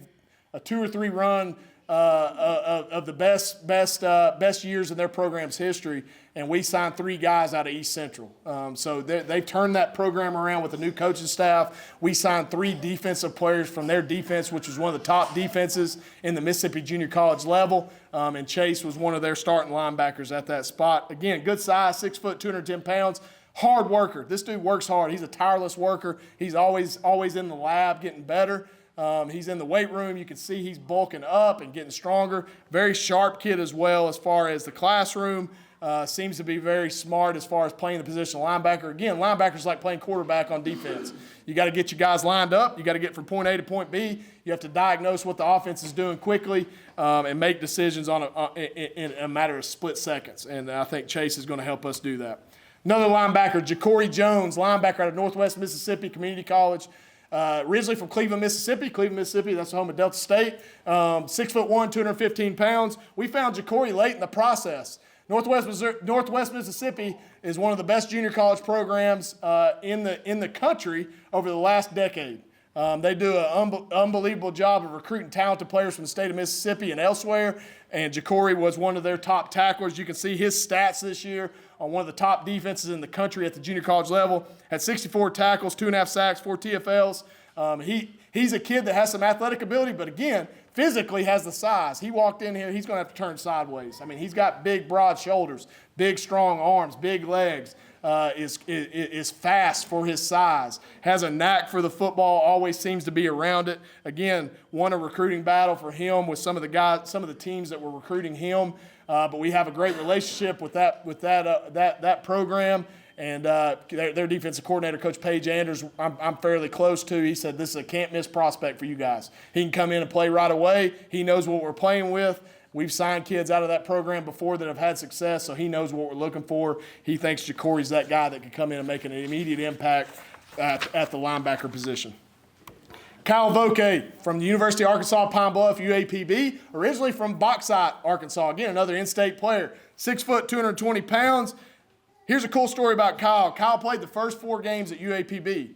a 2 or 3 run of the best years in their program's history, and we signed 3 guys out of East Central. So they've turned that program around with a new coaching staff. We signed 3 defensive players from their defense, which was one of the top defenses in the Mississippi Junior College level, and Jhace was one of their starting linebackers at that spot. Again, good size, 6 foot, 210 pounds. Hard worker. This dude works hard. He's a tireless worker. He's always in the lab getting better. He's in the weight room. You can see he's bulking up and getting stronger. Very sharp kid as well as far as the classroom. Seems to be very smart as far as playing the position of linebacker. Again, linebackers like playing quarterback on defense. You got to get your guys lined up. You got to get from point A to point B. You have to diagnose what the offense is doing quickly and make decisions in a matter of split seconds. And I think Jhace is going to help us do that. Another linebacker, Jacorey Jones, linebacker out of Northwest Mississippi Community College. Originally from Cleveland, Mississippi. Cleveland, Mississippi, that's the home of Delta State. 6'1", 215 pounds. We found Jacorey late in the process. Northwest Mississippi is one of the best junior college programs in the country over the last decade. They do an unbelievable job of recruiting talented players from the state of Mississippi and elsewhere, and Jacorey was one of their top tacklers. You can see his stats this year on one of the top defenses in the country at the junior college level. Had 64 tackles, 2.5 sacks, 4 TFLs. He's a kid that has some athletic ability, but again, physically has the size. He walked in here, he's going to have to turn sideways. I mean, he's got big, broad shoulders, big, strong arms, big legs, is fast for his size, has a knack for the football, always seems to be around it. Again, won a recruiting battle for him with some of the teams that were recruiting him, but we have a great relationship with that program. And their defensive coordinator, Coach Paige Anders, I'm fairly close to. He said, this is a can't-miss prospect for you guys. He can come in and play right away. He knows what we're playing with. We've signed kids out of that program before that have had success, so he knows what we're looking for. He thinks Jacorey's that guy that can come in and make an immediate impact at the linebacker position. Kyle Vocque from the University of Arkansas Pine Bluff, UAPB, originally from Bauxite, Arkansas. Again, another in-state player, 6 foot, 220 pounds. Here's a cool story about Kyle. Kyle played the first 4 games at UAPB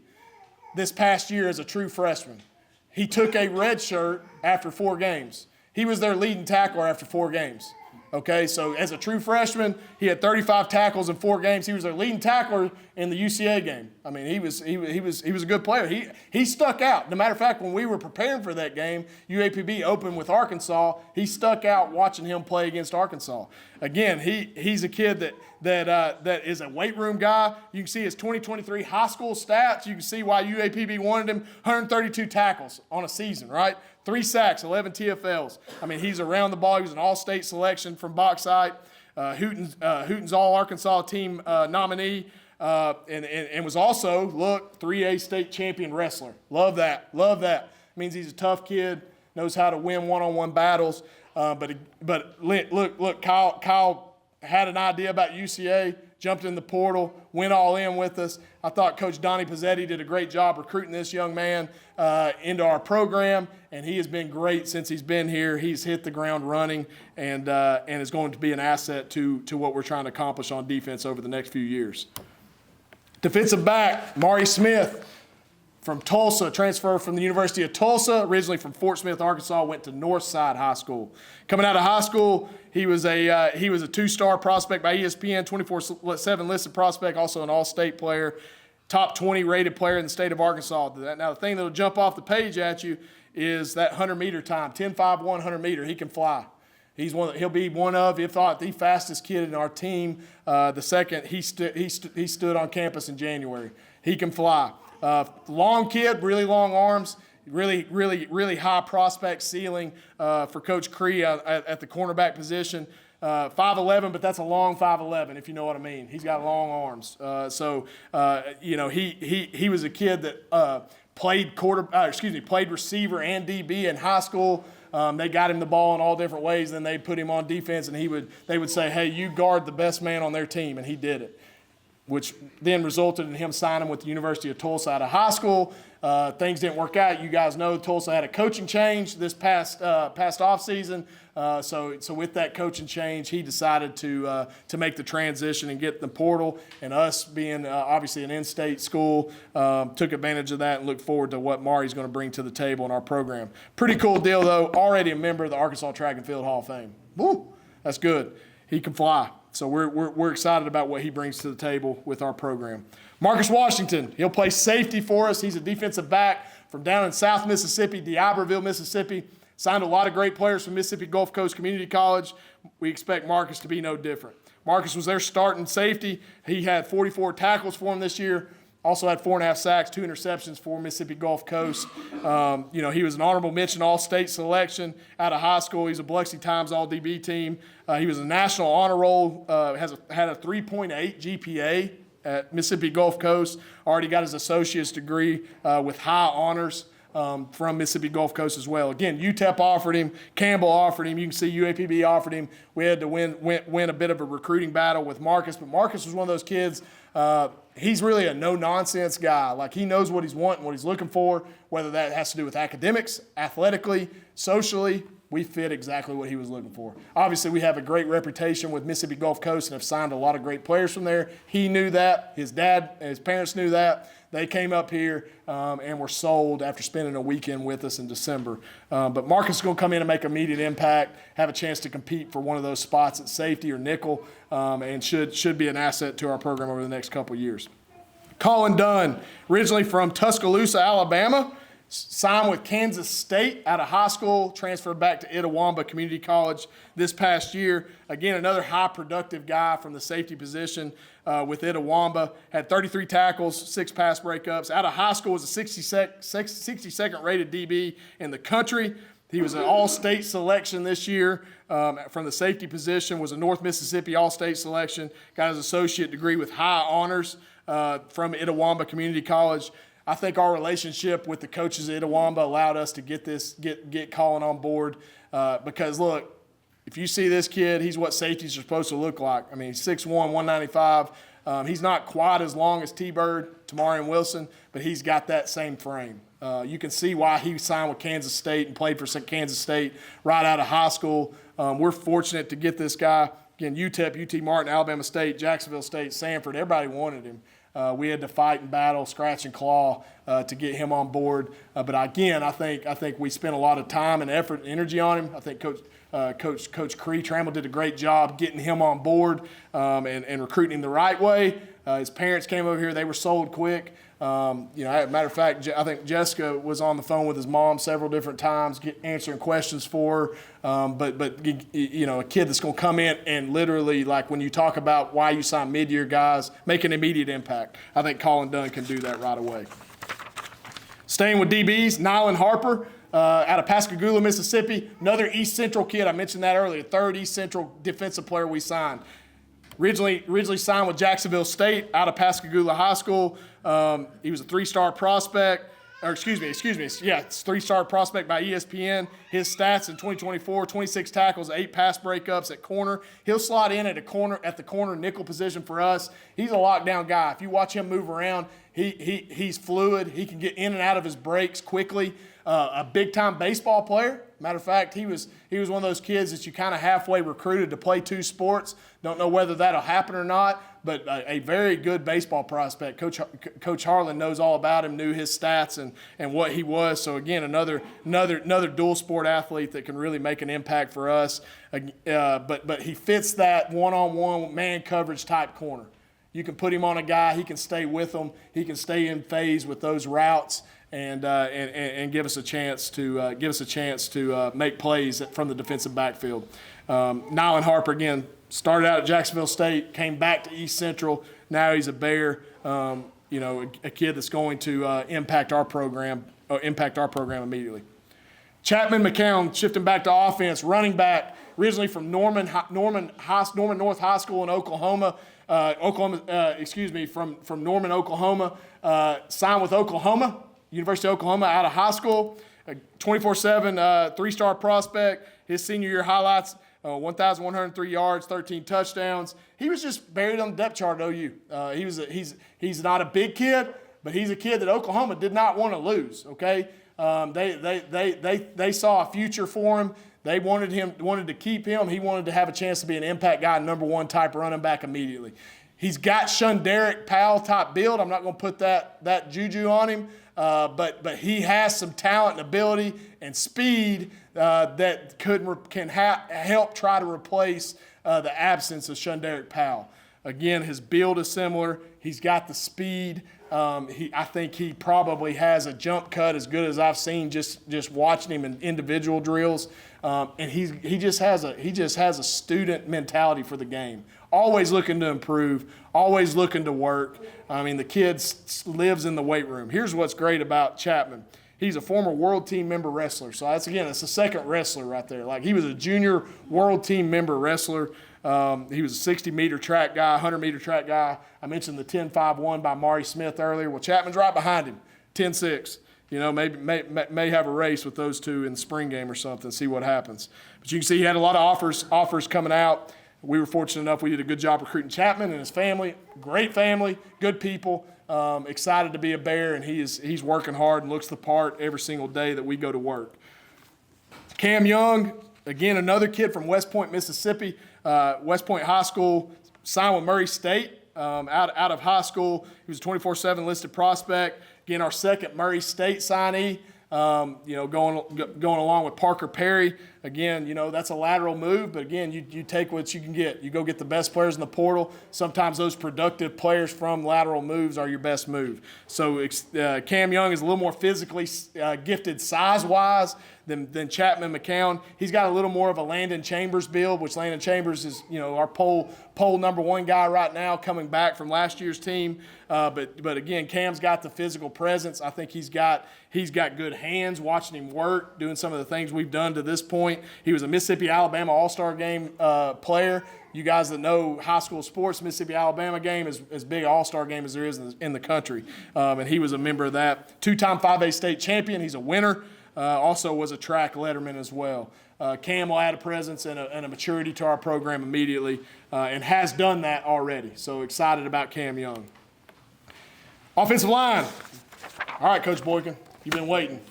this past year as a true freshman. He took a red shirt after 4 games. He was their leading tackler after 4 games. Okay, so as a true freshman, he had 35 tackles in 4 games. He was their leading tackler in the UCA game. I mean, he was a good player. He stuck out. As a matter of fact, when we were preparing for that game, UAPB opened with Arkansas. He stuck out watching him play against Arkansas. Again, he's a kid that is a weight room guy. You can see his 2023 high school stats. You can see why UAPB wanted him. 132 tackles on a season, right? 3 sacks, 11 TFLs. I mean, he's around the ball. He was an all-state selection from Bauxite. Hooten's All-Arkansas team nominee. And was also, 3A state champion wrestler. Love that. Means he's a tough kid, knows how to win one-on-one battles. But look, Kyle had an idea about UCA, jumped in the portal, went all in with us. I thought Coach Donnie Pizzetti did a great job recruiting this young man into our program, and he has been great since he's been here. He's hit the ground running and is going to be an asset to what we're trying to accomplish on defense over the next few years. Defensive back, Mari Smith from Tulsa, transferred from the University of Tulsa, originally from Fort Smith, Arkansas, went to Northside High School. Coming out of high school, he was a 2-star prospect by ESPN, 24/7 listed prospect, also an all-state player, top 20 rated player in the state of Arkansas. Now, the thing that will jump off the page at you is that 100-meter time, 10.5, 100-meter. He can fly. He'll be one of, if not the fastest kid in our team. The second he stood on campus in January. He can fly. Long kid, really long arms. Really high prospect ceiling for Coach Cree at the cornerback position. 5'11", but that's a long 5'11", if you know what I mean. He's got long arms. He was a kid that played receiver and DB in high school. They got him the ball in all different ways. Then they put him on defense, and they would say, hey, you guard the best man on their team, and he did it, which then resulted in him signing with the University of Tulsa out of high school. Things didn't work out. You guys know Tulsa had a coaching change this past offseason. So with that coaching change, he decided to make the transition and get the portal. And us being obviously an in-state school, took advantage of that and look forward to what Mari's going to bring to the table in our program. Pretty cool deal, though. Already a member of the Arkansas Track and Field Hall of Fame. Woo! That's good. He can fly. So we're excited about what he brings to the table with our program. Marcus Washington, he'll play safety for us. He's a defensive back from down in South Mississippi, D'Iberville, Mississippi. Signed a lot of great players from Mississippi Gulf Coast Community College. We expect Marcus to be no different. Marcus was their starting safety. He had 44 tackles for him this year. Also had 4.5 sacks, 2 interceptions for Mississippi Gulf Coast. He was an honorable mention All-State selection out of high school. He's a Biloxi Times All-DB team. He was a national honor roll, had a 3.8 GPA at Mississippi Gulf Coast. Already got his associate's degree with high honors from Mississippi Gulf Coast as well. Again, UTEP offered him, Campbell offered him. You can see UAPB offered him. We had to win a bit of a recruiting battle with Marcus, but Marcus was one of those kids. He's really a no-nonsense guy. Like, he knows what he's wanting, what he's looking for, whether that has to do with academics, athletically, socially. We fit exactly what he was looking for. Obviously, we have a great reputation with Mississippi Gulf Coast and have signed a lot of great players from there. He knew that. His dad and his parents knew that. They came up here and were sold after spending a weekend with us in December. But Marcus is going to come in and make immediate impact, have a chance to compete for one of those spots at safety or nickel, and should be an asset to our program over the next couple of years. Collin Dunn, originally from Tuscaloosa, Alabama, signed with Kansas State out of high school, transferred back to Itawamba Community College this past year. Again, another high productive guy from the safety position with Itawamba. Had 33 tackles, 6 pass breakups. Out of high school was a 62nd rated DB in the country. He was an all-state selection this year from the safety position, was a North Mississippi all-state selection, got his associate degree with high honors from Itawamba Community College. I think our relationship with the coaches at Itawamba allowed us to get Collin on board because, look, if you see this kid, he's what safeties are supposed to look like. I mean, 6'1", 195. He's not quite as long as T-Bird, Tamarian Wilson, but he's got that same frame. You can see why he signed with Kansas State and played for Kansas State right out of high school. We're fortunate to get this guy. Again, UTEP, UT Martin, Alabama State, Jacksonville State, Sanford, everybody wanted him. We had to fight and battle, scratch and claw to get him on board. But again, I think we spent a lot of time and effort and energy on him. I think Coach Cree Trammell did a great job getting him on board and recruiting him the right way. His parents came over here; they were sold quick. Matter of fact, I think Jessica was on the phone with his mom several different times, answering questions for her. But a kid that's going to come in and literally, like when you talk about why you sign mid-year guys, make an immediate impact. I think Collin Dunn can do that right away. Staying with DBs, Nylan Harper out of Pascagoula, Mississippi, another East Central kid. I mentioned that earlier, third East Central defensive player we signed. Originally signed with Jacksonville State out of Pascagoula High School. He was a 3-star prospect. It's 3-star prospect by ESPN. His stats in 2024, 26 tackles, 8 pass breakups at corner. He'll slot in at the corner nickel position for us. He's a lockdown guy. If you watch him move around, he's fluid. He can get in and out of his breaks quickly. A big-time baseball player. Matter of fact, he was one of those kids that you kind of halfway recruited to play 2 sports. Don't know whether that'll happen or not, but a very good baseball prospect. Coach Harlan knows all about him, knew his stats and what he was. So again, another dual sport athlete that can really make an impact for us. But he fits that one-on-one man coverage type corner. You can put him on a guy, he can stay with them, he can stay in phase with those routes. And give us a chance to make plays from the defensive backfield. Nylan Harper again started out at Jacksonville State, came back to East Central. Now he's a Bear. A kid that's going to impact our program impact our program immediately. Chapman McKown shifting back to offense, running back, originally from Norman North High School in Oklahoma. From Norman, Oklahoma. Signed with Oklahoma, University of Oklahoma, out of high school. 24/7 three-star prospect. His senior year highlights: 1,103 yards, 13 touchdowns. He was just buried on the depth chart at OU. He's not a big kid, but he's a kid that Oklahoma did not want to lose. Okay, they saw a future for him. They wanted to keep him. He wanted to have a chance to be an impact guy, number one type running back immediately. He's got Shunderic Powell type build. I'm not going to put that juju on him, but he has some talent and ability and speed that can help try to replace the absence of Shunderic Powell. Again, his build is similar. He's got the speed. I think he probably has a jump cut as good as I've seen just watching him in individual drills. And he just has a student mentality for the game. Always looking to improve, always looking to work. I mean, the kid lives in the weight room. Here's what's great about Chapman. He's a former world team member wrestler. So it's the second wrestler right there. Like, he was a junior world team member wrestler. He was a 60-meter track guy, 100-meter track guy. I mentioned the 10.51 by Mari Smith earlier. Well, Chapman's right behind him, 10.6. You know, maybe may have a race with those two in the spring game or something, see what happens. But you can see he had a lot of offers coming out. We were fortunate enough. We did a good job recruiting Chapman and his family. Great family, good people. Excited to be a Bear, and he's working hard and looks the part every single day that we go to work. Cam Young, again, another kid from West Point, Mississippi. West Point High School, signed with Murray State out of high school. He was a 24/7 listed prospect. Again, our second Murray State signee. Going along with Parker Perry. Again, that's a lateral move, but again, you take what you can get. You go get the best players in the portal. Sometimes those productive players from lateral moves are your best move. So Cam Young is a little more physically gifted size-wise than Chapman McKown. He's got a little more of a Landon Chambers build, which Landon Chambers is, our poll number one guy right now, coming back from last year's team. But again, Cam's got the physical presence. I think he's got good hands, watching him work, doing some of the things we've done to this point. He was a Mississippi-Alabama All-Star Game player. You guys that know high school sports, Mississippi-Alabama game is as big an All-Star game as there is in the country. And he was a member of that. Two-time 5A state champion. He's a winner. Also was a track letterman as well. Cam will add a presence and a maturity to our program immediately, and has done that already. So excited about Cam Young. Offensive line. All right, Coach Boykin, you've been waiting.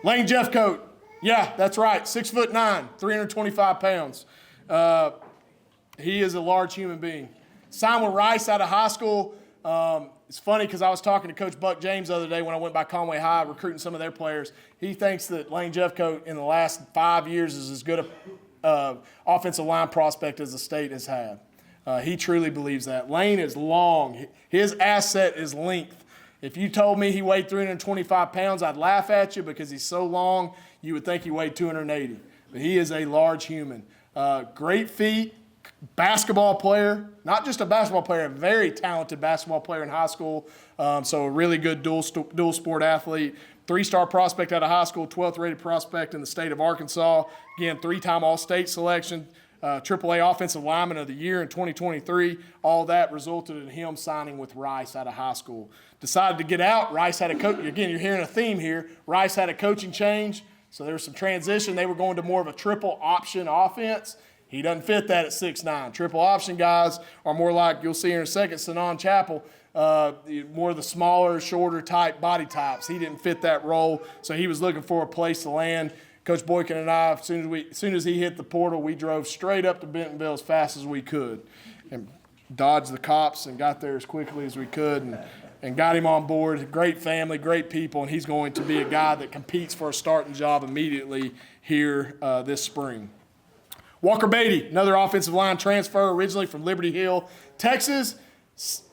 Lane Jeffcoat. Yeah, that's right, 6'9", 325 pounds. He is a large human being. Signed with Rice out of high school. It's funny because I was talking to Coach Buck James the other day when I went by Conway High recruiting some of their players. He thinks that Lane Jeffcoat in the last 5 years is as good a offensive line prospect as the state has had. He truly believes that. Lane is long. His asset is length. If you told me he weighed 325 pounds, I'd laugh at you because he's so long, you would think he weighed 280. But he is a large human. Great feet, basketball player, not just a basketball player, a very talented basketball player in high school. So a really good dual sport athlete. 3-star prospect out of high school, 12th rated prospect in the state of Arkansas. Again, 3-time All-State selection. AAA Offensive Lineman of the Year in 2023. All that resulted in him signing with Rice out of high school. Decided to get out. Rice had a coach. Again, you're hearing a theme here. Rice had a coaching change, so there was some transition. They were going to more of a triple option offense. He doesn't fit that at 6'9". Triple option guys are more like, you'll see here in a second, Senon Chapple, more of the smaller, shorter type body types. He didn't fit that role, so he was looking for a place to land. Coach Boykin and I, as soon as he hit the portal, we drove straight up to Bentonville as fast as we could and dodged the cops and got there as quickly as we could and got him on board. Great family, great people, and he's going to be a guy that competes for a starting job immediately here this spring. Walker Baty, another offensive line transfer, originally from Liberty Hill, Texas,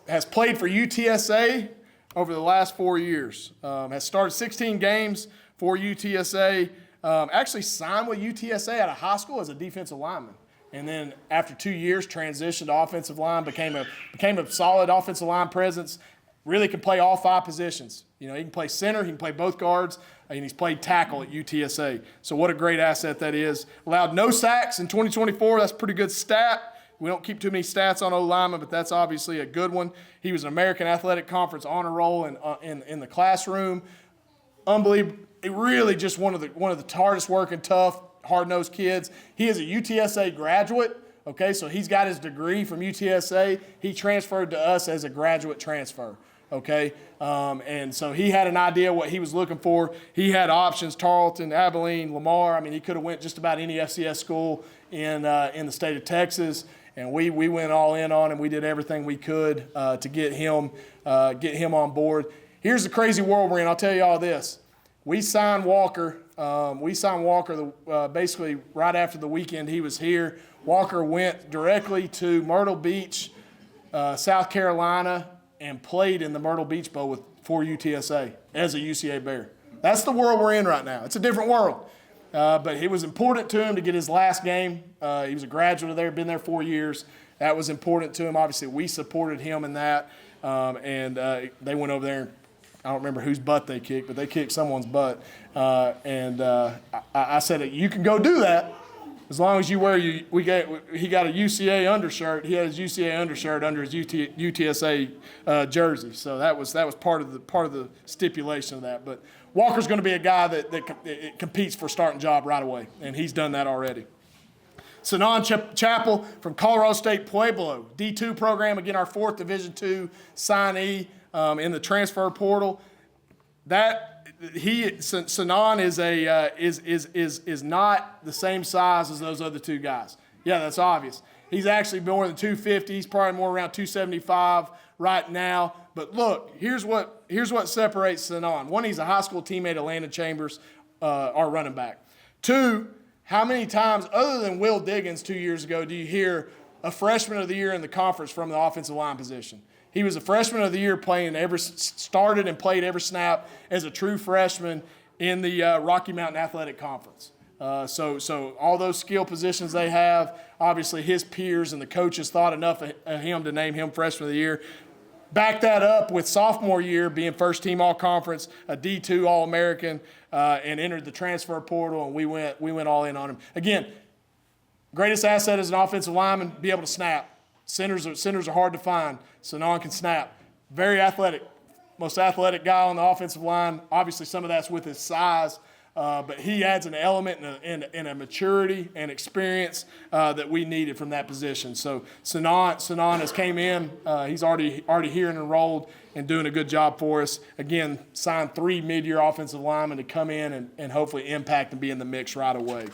has played for UTSA over the last 4 years. Has started 16 games for UTSA. Actually signed with UTSA out of high school as a defensive lineman. And then after 2 years, transitioned to offensive line, became a solid offensive line presence. really can play all 5 positions. You know, he can play center, he can play both guards, and he's played tackle at UTSA. So what a great asset that is. Allowed no sacks in 2024. That's a pretty good stat. We don't keep too many stats on O-linemen, but that's obviously a good one. He was an American Athletic Conference honor roll in the classroom. Unbelievable. Really just one of the hardest working, tough, hard-nosed kids. He is a UTSA graduate. Okay, so he's got his degree from UTSA. He transferred to us as a graduate transfer. Okay, and so he had an idea what he was looking for. He had options: Tarleton, Abilene, Lamar. I mean, he could have went just about any FCS school in the state of Texas. And we went all in on him. We did everything we could to get him on board. Here's the crazy world we're in. I'll tell you all this. We signed Walker. Basically right after the weekend he was here. Walker went directly to Myrtle Beach, South Carolina, and played in the Myrtle Beach Bowl for UTSA as a UCA Bear. That's the world we're in right now. It's a different world. But it was important to him to get his last game. He was a graduate there, been there 4 years. That was important to him. Obviously, we supported him in that. They went over there, and I don't remember whose butt they kicked, but they kicked someone's butt. I said, you can go do that as long as you wear he got a UCA undershirt. He had his UCA undershirt under his UTSA jersey. So that was part of the stipulation of that. But Walker's going to be a guy that competes for a starting job right away, and he's done that already. Senon Chapple from Colorado State Pueblo, D2 program, again, our 4th Division II signee in the transfer portal. Senon is not the same size as those other 2 guys. Yeah, that's obvious. He's actually more than 250. He's probably more around 275 right now. But look, here's what separates Senon. 1, he's a high school teammate of Landon Chambers, our running back. 2, how many times, other than Will Diggins 2 years ago, do you hear a freshman of the year in the conference from the offensive line position? He was a freshman of the year started and played every snap as a true freshman in the Rocky Mountain Athletic Conference. So all those skill positions they have, obviously his peers and the coaches thought enough of him to name him freshman of the year. Back that up with sophomore year being first team all-conference, a D2 All-American, and entered the transfer portal, and we went all in on him. Again, greatest asset as an offensive lineman, be able to snap. Centers are hard to find. Senon can snap. Very athletic. Most athletic guy on the offensive line. Obviously, some of that's with his size, but he adds an element and a maturity and experience that we needed from that position. So Senon has came in. He's already here and enrolled and doing a good job for us. Again, signed 3 mid-year offensive linemen to come in and hopefully impact and be in the mix right away.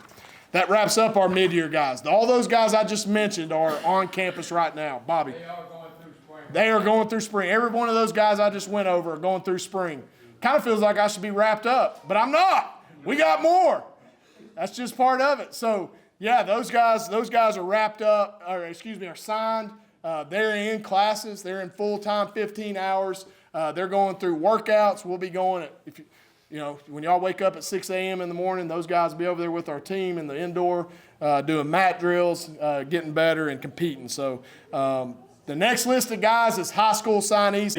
That wraps up our mid-year guys. All those guys I just mentioned are on campus right now. Bobby. They are going through spring. Every one of those guys I just went over are going through spring. Kind of feels like I should be wrapped up, but I'm not. We got more. That's just part of it. So, yeah, those guys are wrapped up, are signed. They're in classes. They're in full-time 15 hours. They're going through workouts. We'll be going when y'all wake up at 6 a.m. in the morning, those guys will be over there with our team in the indoor doing mat drills, getting better and competing. So the next list of guys is high school signees.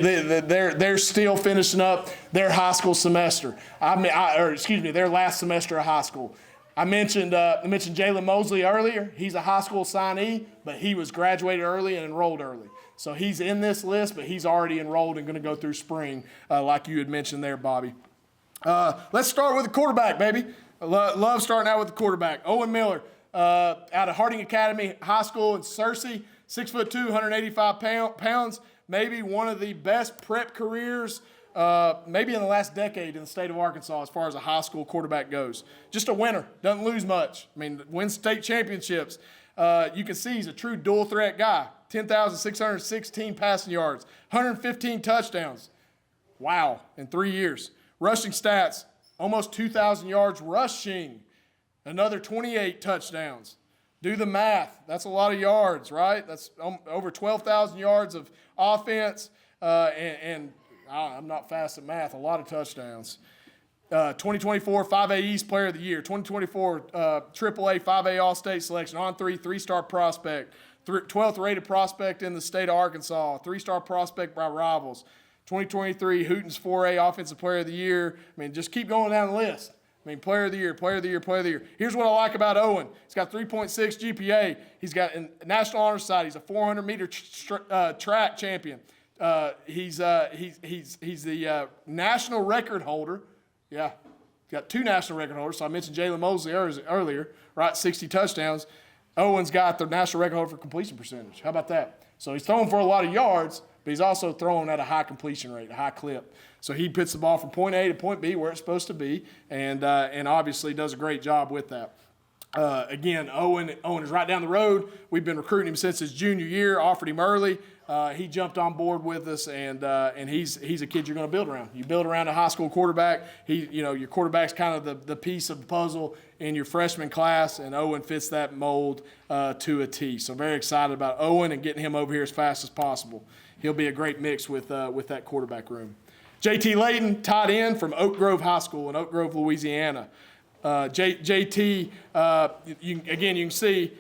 They're still finishing up their high school semester. Their last semester of high school. I mentioned Jalen Mosley earlier. He's a high school signee, but he was graduated early and enrolled early. So he's in this list, but he's already enrolled and going to go through spring, like you had mentioned there, Bobby. Let's start with the quarterback, baby. I love starting out with the quarterback. Owen Miller, out of Harding Academy High School in Searcy, 6'2", 185 pounds, maybe one of the best prep careers maybe in the last decade in the state of Arkansas as far as a high school quarterback goes. Just a winner, doesn't lose much. I mean, wins state championships. You can see he's a true dual threat guy. 10,616 passing yards, 115 touchdowns. Wow, in 3 years. Rushing stats, almost 2,000 yards rushing, another 28 touchdowns. Do the math. That's a lot of yards, right? That's over 12,000 yards of offense, and I'm not fast at math, a lot of touchdowns. 2024 5A East Player of the Year, 2024 AAA 5A All-State selection, on 3-star prospect, 12th rated prospect in the state of Arkansas, 3-star prospect by Rivals. 2023 Hooten's 4A Offensive Player of the Year. I mean, just keep going down the list. I mean, Player of the Year, Player of the Year, Player of the Year. Here's what I like about Owen. He's got 3.6 GPA. He's got a National Honor Society. He's a 400-meter track champion. He's the national record holder. Yeah, he's got 2 national record holders. So I mentioned Jalen Mosley earlier, right? 60 touchdowns. Owen's got the national record holder for completion percentage. How about that? So he's throwing for a lot of yards, but he's also throwing at a high completion rate, a high clip. So he puts the ball from point A to point B where it's supposed to be, and obviously does a great job with that. Again, Owen is right down the road. We've been recruiting him since his junior year, offered him early. He jumped on board with us, and he's a kid you're going to build around. You build around a high school quarterback. Your quarterback's kind of the piece of the puzzle in your freshman class, and Owen fits that mold to a T. So very excited about Owen and getting him over here as fast as possible. He'll be a great mix with that quarterback room. JT Layton, tight end from Oak Grove High School in Oak Grove, Louisiana. JT, you can see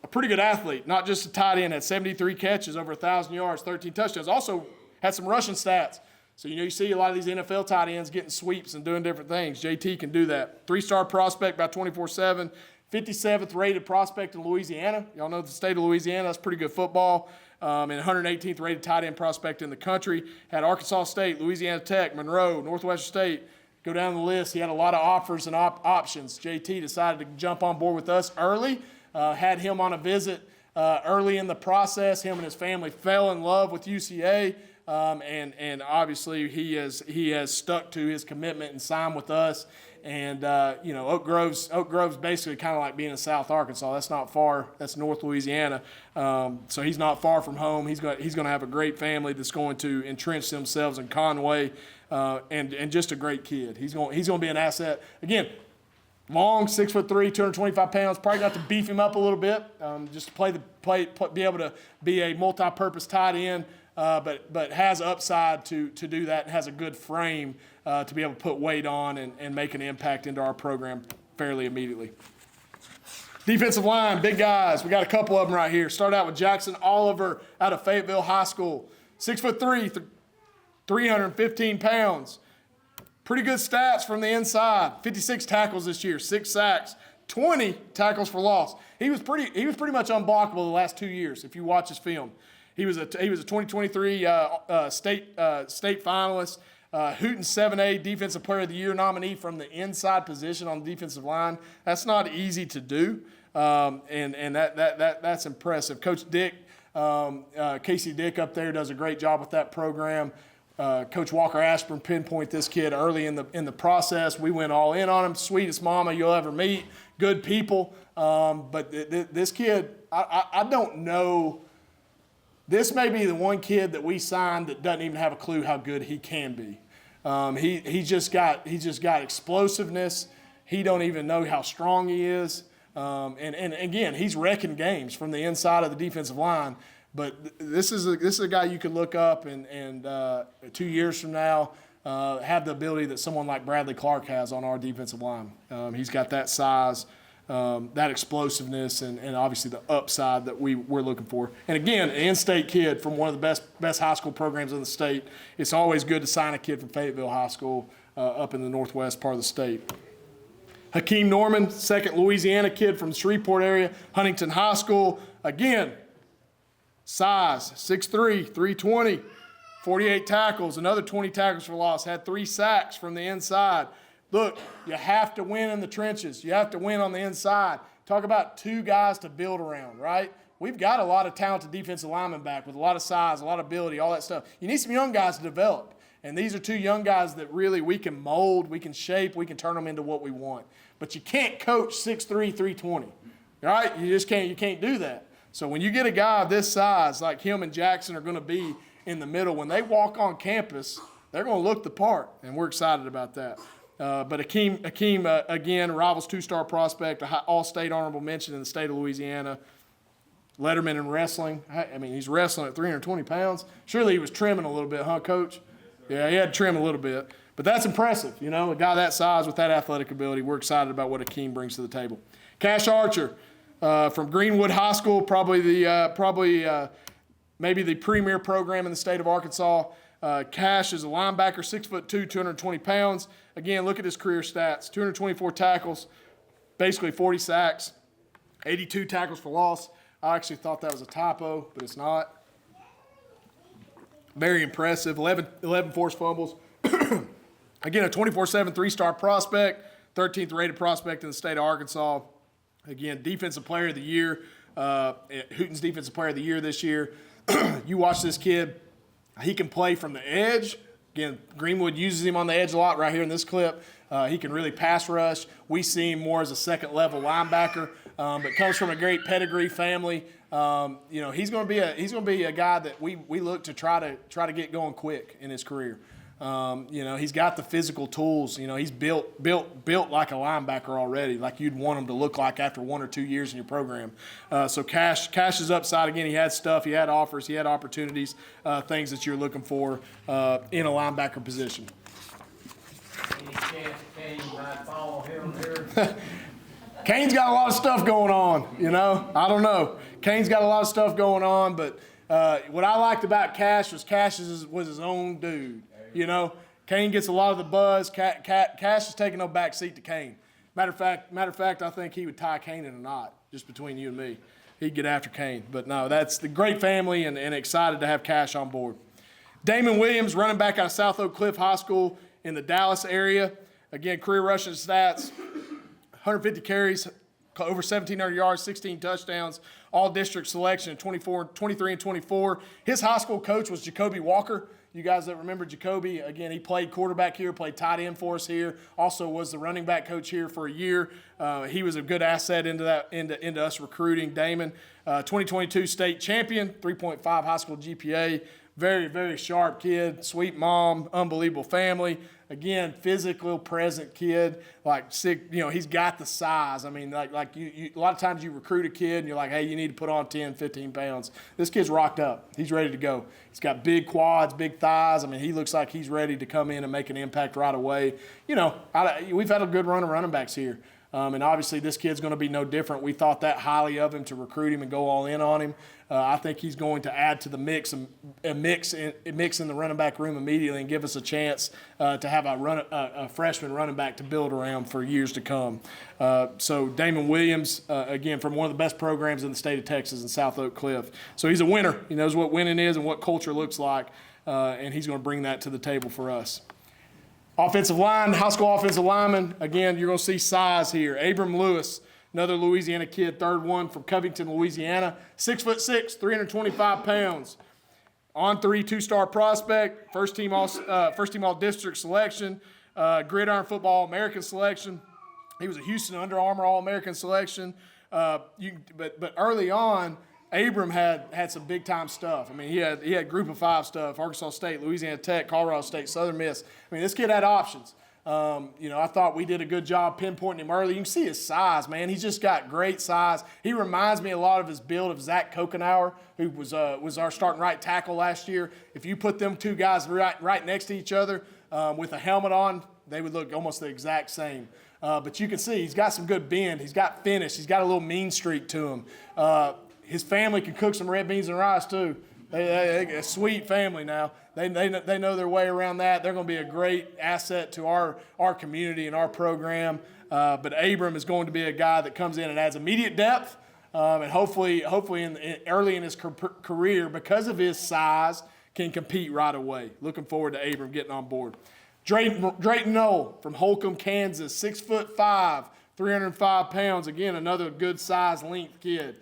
a pretty good athlete, not just a tight end, had 73 catches, over 1,000 yards, 13 touchdowns. Also had some rushing stats. So, you see a lot of these NFL tight ends getting sweeps and doing different things. JT can do that. 3-star prospect, about 24/7. 57th rated prospect in Louisiana. Y'all know the state of Louisiana, that's pretty good football. And 118th rated tight end prospect in the country. Had Arkansas State, Louisiana Tech, Monroe, Northwestern State. Go down the list. He had a lot of offers and options. JT decided to jump on board with us early. Had him on a visit early in the process. Him and his family fell in love with UCA. And obviously he has stuck to his commitment and signed with us. And Oak Grove's basically kind of like being in South Arkansas. That's not far. That's North Louisiana. So he's not far from home. He's going to have a great family that's going to entrench themselves in Conway, and just a great kid. He's going to be an asset. Again, long, 6'3", 225 pounds. Probably got to beef him up a little bit, just to be able to be a multi-purpose tight end. But has upside to do that, and has a good frame to be able to put weight on and make an impact into our program fairly immediately. Defensive line, big guys. We got a couple of them right here. Start out with Jaxon Oliver out of Fayetteville High School. 6'3", 315 pounds. Pretty good stats from the inside. 56 tackles this year, 6 sacks, 20 tackles for loss. He was pretty much unblockable the last 2 years if you watch his film. He was a 2023 state finalist, Hooten 7A Defensive Player of the Year nominee from the inside position on the defensive line. That's not easy to do, and that's impressive. Coach Dick, Casey Dick up there does a great job with that program. Coach Walker Ashburn pinpointed this kid early in the process. We went all in on him. Sweetest mama you'll ever meet. Good people, but this kid, I don't know. This may be the one kid that we signed that doesn't even have a clue how good he can be. He's just got explosiveness. He don't even know how strong he is. And again, he's wrecking games from the inside of the defensive line. But this is a guy you could look up and 2 years from now have the ability that someone like Bradley Clark has on our defensive line. He's got that size. That explosiveness and obviously the upside that we're looking for. And again, an in-state kid from one of the best high school programs in the state. It's always good to sign a kid from Fayetteville High School up in the northwest part of the state. Hakeem Norman, second Louisiana kid from the Shreveport area, Huntington High School. Again, size, 6'3", 320, 48 tackles, another 20 tackles for loss, had 3 sacks from the inside. Look, you have to win in the trenches. You have to win on the inside. Talk about 2 guys to build around, right? We've got a lot of talented defensive linemen back with a lot of size, a lot of ability, all that stuff. You need some young guys to develop. And these are 2 young guys that really we can mold, we can shape, we can turn them into what we want. But you can't coach 6'3", 320, right? You just can't. You can't do that. So when you get a guy of this size, like him and Jackson are going to be in the middle, when they walk on campus, they're going to look the part, and we're excited about that. But Hakeem again, Rivals 2-star prospect, all-state honorable mention in the state of Louisiana. Letterman in wrestling. I mean, he's wrestling at 320 pounds. Surely he was trimming a little bit, huh, Coach? Yeah, he had to trim a little bit. But that's impressive, a guy that size with that athletic ability. We're excited about what Hakeem brings to the table. Cash Archer from Greenwood High School, maybe the premier program in the state of Arkansas. Cash is a linebacker, 6'2", 220 pounds. Again, look at his career stats: 224 tackles, basically 40 sacks, 82 tackles for loss. I actually thought that was a typo, but it's not. Very impressive. 11 forced fumbles. Again, a 24/7 three-star prospect, 13th rated prospect in the state of Arkansas. Again, defensive player of the year, Hooten's defensive player of the year this year. You watch this kid. He can play from the edge. Again, Greenwood uses him on the edge a lot right here in this clip. He can really pass rush. We see him more as a second-level linebacker, but comes from a great pedigree family. He's going to be a guy that we look to try to get going quick in his career. He's got the physical tools. He's built like a linebacker already, like you'd want him to look like after 1 or 2 years in your program. So Cash is upside. Again, he had stuff, he had offers, he had opportunities, things that you're looking for in a linebacker position. Any chance Kane might follow him here? Kane's got a lot of stuff going on, I don't know. Kane's got a lot of stuff going on, but what I liked about Cash was his own dude. Kane gets a lot of the buzz. Cash is taking no back seat to Kane. Matter of fact, I think he would tie Kane in a knot, just between you and me. He'd get after Kane. But no, that's the great family and excited to have Cash on board. Damond Williams, running back out of South Oak Cliff High School in the Dallas area. Again, career rushing stats, 150 carries, over 1,700 yards, 16 touchdowns, all-district selection in 23 and 24. His high school coach was Jacoby Walker. You guys that remember Jacoby, again, he played quarterback here, played tight end for us here, also was the running back coach here for a year. He was a good asset into us recruiting. Damon, 2022 state champion, 3.5 high school GPA, very, very sharp kid, sweet mom, unbelievable family. Again, physical present kid, like sick. He's got the size. I mean, like you a lot of times you recruit a kid and you're like, hey, you need to put on 10, 15 pounds. This kid's rocked up. He's ready to go. He's got big quads, big thighs. I mean, he looks like he's ready to come in and make an impact right away. We've had a good run of running backs here. And obviously this kid's going to be no different. We thought that highly of him to recruit him and go all in on him. I think he's going to add to the mix in the running back room immediately and give us a chance to have a freshman running back to build around for years to come. So Damond Williams, again, from one of the best programs in the state of Texas in South Oak Cliff. So he's a winner. He knows what winning is and what culture looks like, and he's going to bring that to the table for us. Offensive line, high school offensive lineman. Again, you're going to see size here. Abrum Lewis, another Louisiana kid, third one from Covington, Louisiana. 6'6", 325 pounds. On 3, 2-star prospect. First team all district selection. Gridiron football American selection. He was a Houston Under Armour All-American selection. But early on, Abrum had some big-time stuff. I mean, he had Group of 5 stuff, Arkansas State, Louisiana Tech, Colorado State, Southern Miss. I mean, this kid had options. I thought we did a good job pinpointing him early. You can see his size, man. He's just got great size. He reminds me a lot of his build of Zach Kokenauer, who was our starting right tackle last year. If you put them two guys right next to each other with a helmet on, they would look almost the exact same. But you can see he's got some good bend. He's got finish. He's got a little mean streak to him. His family can cook some red beans and rice too. They a sweet family now. They know their way around that. They're going to be a great asset to our community and our program. But Abrum is going to be a guy that comes in and adds immediate depth, and hopefully early in his career, because of his size, can compete right away. Looking forward to Abrum getting on board. Drayton Knoll from Holcomb, Kansas, 6'5", 305 pounds. Again, another good size length kid.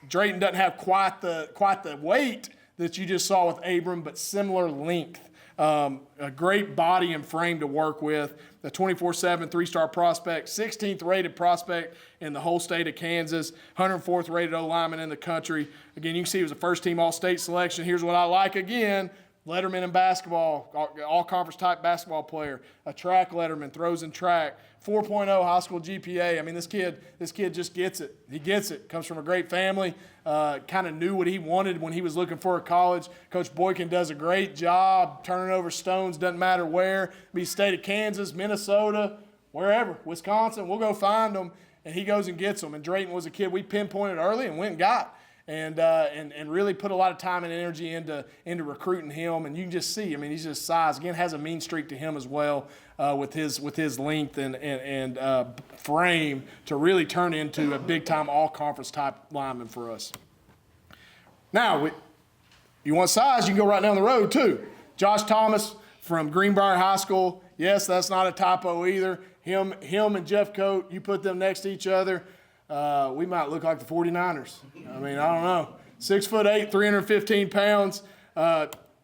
Drayton doesn't have quite the weight that you just saw with Abrum, but similar length. A great body and frame to work with. The 24/7 3-star prospect, 16th rated prospect in the whole state of Kansas, 104th rated O-lineman in the country. Again, you can see he was a first-team All-State selection. Here's what I like again. Letterman in basketball, all-conference type basketball player, a track letterman, throws in track, 4.0 high school GPA. I mean, this kid just gets it. He gets it. Comes from a great family. Kind of knew what he wanted when he was looking for a college. Coach Boykin does a great job turning over stones. Doesn't matter where. Be state of Kansas, Minnesota, wherever, Wisconsin. We'll go find them, and he goes and gets them. And Drayton was a kid we pinpointed early and went and got. and really put a lot of time and energy into recruiting him. And you can just see, I mean, he's just size. Again, has a mean streak to him as well with his length and frame to really turn into a big-time all-conference type lineman for us. Now, you want size, you can go right down the road too. Josh Thomas from Greenbrier High School. Yes, that's not a typo either. Him and Jeffcoat, you put them next to each other, we might look like the 49ers. I mean, I don't know. 6'8", 315 pounds.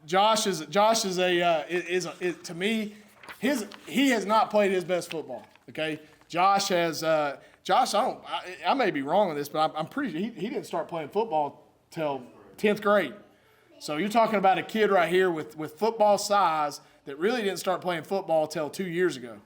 Josh is to me, he has not played his best football. Okay, Josh has. I may be wrong on this, but I'm pretty. He didn't start playing football till 10th grade. So you're talking about a kid right here with football size that really didn't start playing football till 3 years ago.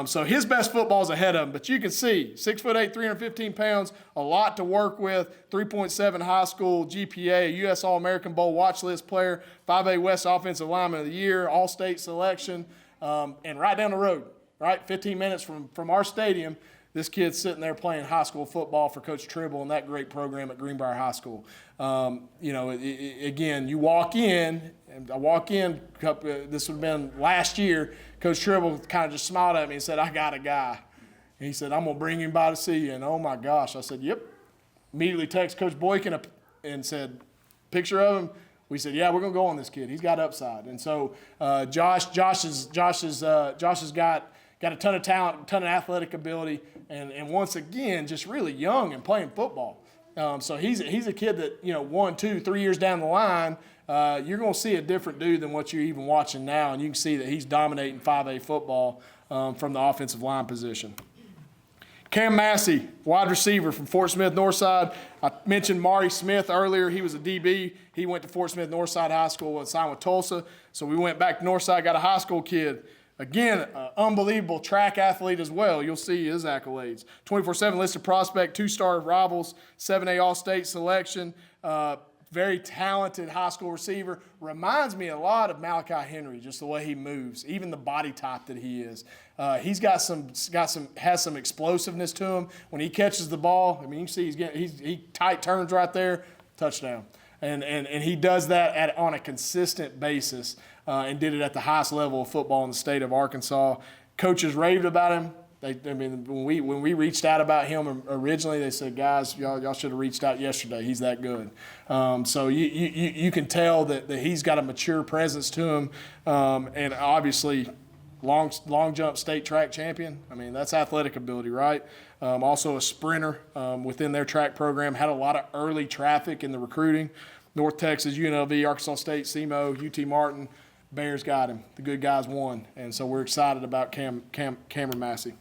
So his best football is ahead of him. But you can see, 6'8", 315 pounds, a lot to work with, 3.7 high school GPA, a U.S. All-American Bowl watch list player, 5A West Offensive Lineman of the Year, All-State selection, and right down the road, right, 15 minutes from our stadium, this kid's sitting there playing high school football for Coach Tribble and that great program at Greenbrier High School. Again, you walk in, and I walk in, this would have been last year, Coach Tribble kind of just smiled at me and said, I got a guy. And he said, I'm going to bring him by to see you. And oh my gosh, I said, yep. Immediately text Coach Boykin and said, picture of him. We said, yeah, we're going to go on this kid. He's got upside. And so Josh has got a ton of talent, a ton of athletic ability, and once again, just really young and playing football. So he's a kid that, 1, 2, 3 years down the line, you're going to see a different dude than what you're even watching now, and you can see that he's dominating 5A football from the offensive line position. Camron Massey, wide receiver from Fort Smith Northside. I mentioned Mari Smith earlier. He was a DB. He went to Fort Smith Northside High School and signed with Tulsa. So we went back to Northside, got a high school kid. Again, unbelievable track athlete as well. You'll see his accolades. 24/7 listed prospect, 2-star rivals, 7A All-State selection, very talented high school receiver. Reminds me a lot of Malachi Henry, just the way he moves, even the body type that he is. He's has some explosiveness to him. When he catches the ball, I mean, you can see he tight turns right there, touchdown. And he does that on a consistent basis and did it at the highest level of football in the state of Arkansas. Coaches raved about him. When we reached out about him originally, they said, guys, y'all should have reached out yesterday. He's that good. So you can tell that he's got a mature presence to him, and obviously long jump state track champion. I mean, that's athletic ability, right? Also a sprinter within their track program. Had a lot of early traffic in the recruiting. North Texas, UNLV, Arkansas State, SEMO, UT Martin. Bears got him. The good guys won. And so we're excited about Camron Massey.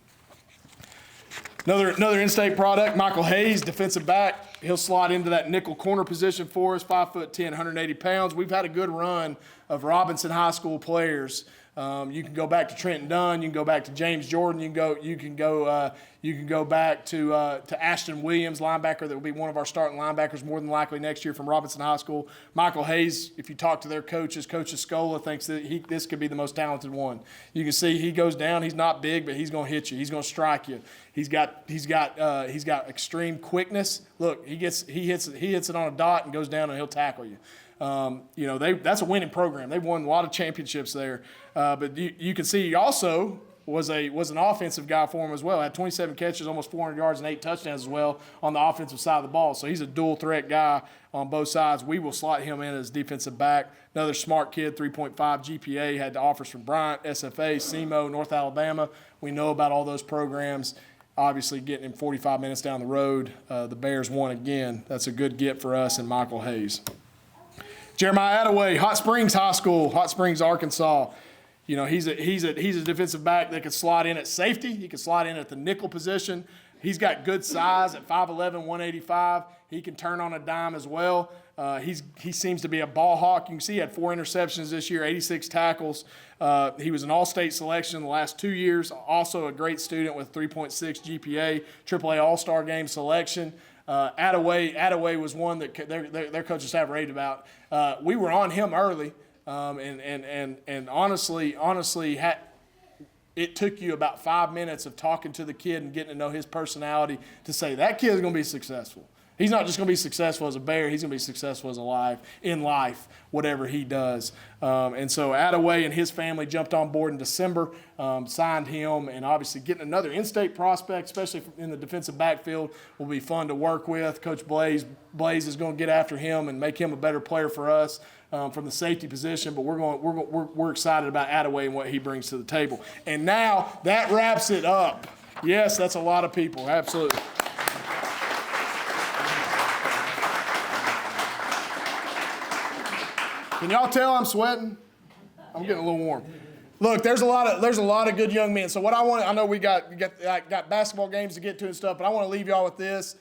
Another in-state product, Michael Hayes, defensive back. He'll slot into that nickel corner position for us, 5'10", 180 pounds. We've had a good run of Robinson High School players. You can go back to Trenton Dunn. You can go back to James Jordan. You can go back to Ashton Williams, linebacker that will be one of our starting linebackers more than likely next year from Robinson High School. Michael Hayes, if you talk to their coaches, Coach Escola thinks that this could be the most talented one. You can see he goes down. He's not big, but he's going to hit you. He's going to strike you. He's got extreme quickness. Look, he hits it on a dot and goes down and he'll tackle you. That's a winning program. They've won a lot of championships there. But you can see he also was an offensive guy for him as well. Had 27 catches, almost 400 yards, and 8 touchdowns as well on the offensive side of the ball. So he's a dual threat guy on both sides. We will slot him in as defensive back. Another smart kid, 3.5 GPA, had the offers from Bryant, SFA, SEMO, North Alabama. We know about all those programs. Obviously, getting him 45 minutes down the road, the Bears won again. That's a good get for us and Michael Hayes. Jeremiah Adaway, Hot Springs High School, Hot Springs, Arkansas. He's a defensive back that can slot in at safety. He can slot in at the nickel position. He's got good size at 5'11", 185. He can turn on a dime as well. He seems to be a ball hawk. You can see he had 4 interceptions this year, 86 tackles. He was an all-state selection in the last 2 years. Also a great student with 3.6 GPA, AAA All-Star Game selection. Adaway was one that their coaches have raved about. We were on him early, and honestly, it took you about 5 minutes of talking to the kid and getting to know his personality to say that kid is going to be successful. He's not just going to be successful as a Bear. He's going to be successful in life, whatever he does. And so Adaway and his family jumped on board in December, signed him, and obviously getting another in-state prospect, especially in the defensive backfield, will be fun to work with. Coach Blaze is going to get after him and make him a better player for us from the safety position. But we're excited about Adaway and what he brings to the table. And now that wraps it up. Yes, that's a lot of people. Absolutely. Can y'all tell I'm sweating? I'm getting a little warm. Look, there's a lot of good young men. So what I know we got basketball games to get to and stuff, but I want to leave y'all with this.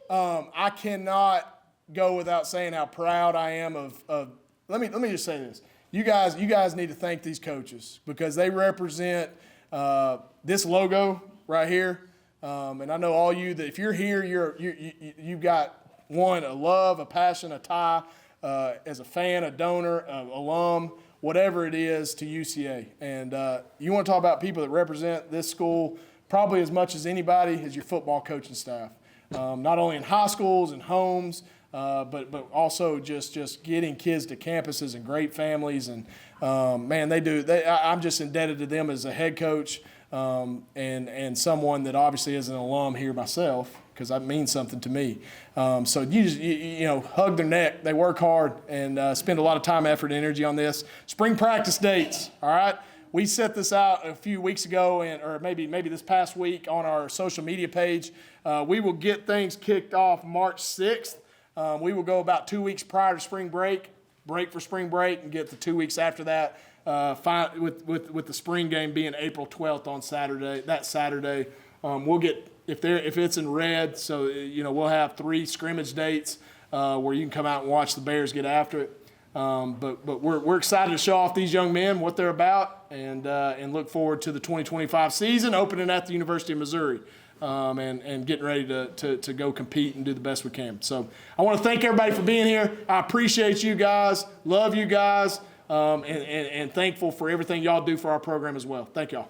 I cannot go without saying how proud I am of let me just say this. You guys need to thank these coaches because they represent this logo right here. And I know all you that if you're here, you've got a love, a passion, a tie. As a fan, a donor, alum, whatever it is to UCA. And you want to talk about people that represent this school probably as much as anybody is your football coaching staff. Not only in high schools and homes, but also just getting kids to campuses and great families. And, man, I'm just indebted to them as a head coach and someone that obviously is an alum here myself, because that means something to me. So you know, hug their neck. They work hard and spend a lot of time, effort, and energy on this. Spring practice dates, all right? We set this out a few weeks ago, or maybe this past week on our social media page. We will get things kicked off March 6th. We will go about 2 weeks prior to spring break for spring break, and get the 2 weeks after that, with the spring game being April 12th on Saturday. That Saturday, we'll get if it's in red. So you know we'll have 3 scrimmage dates where you can come out and watch the Bears get after it. But we're excited to show off these young men what they're about, and look forward to the 2025 season opening at the University of Missouri. And getting ready to go compete and do the best we can. So I want to thank everybody for being here. I appreciate you guys, love you guys, and thankful for everything y'all do for our program as well. Thank y'all.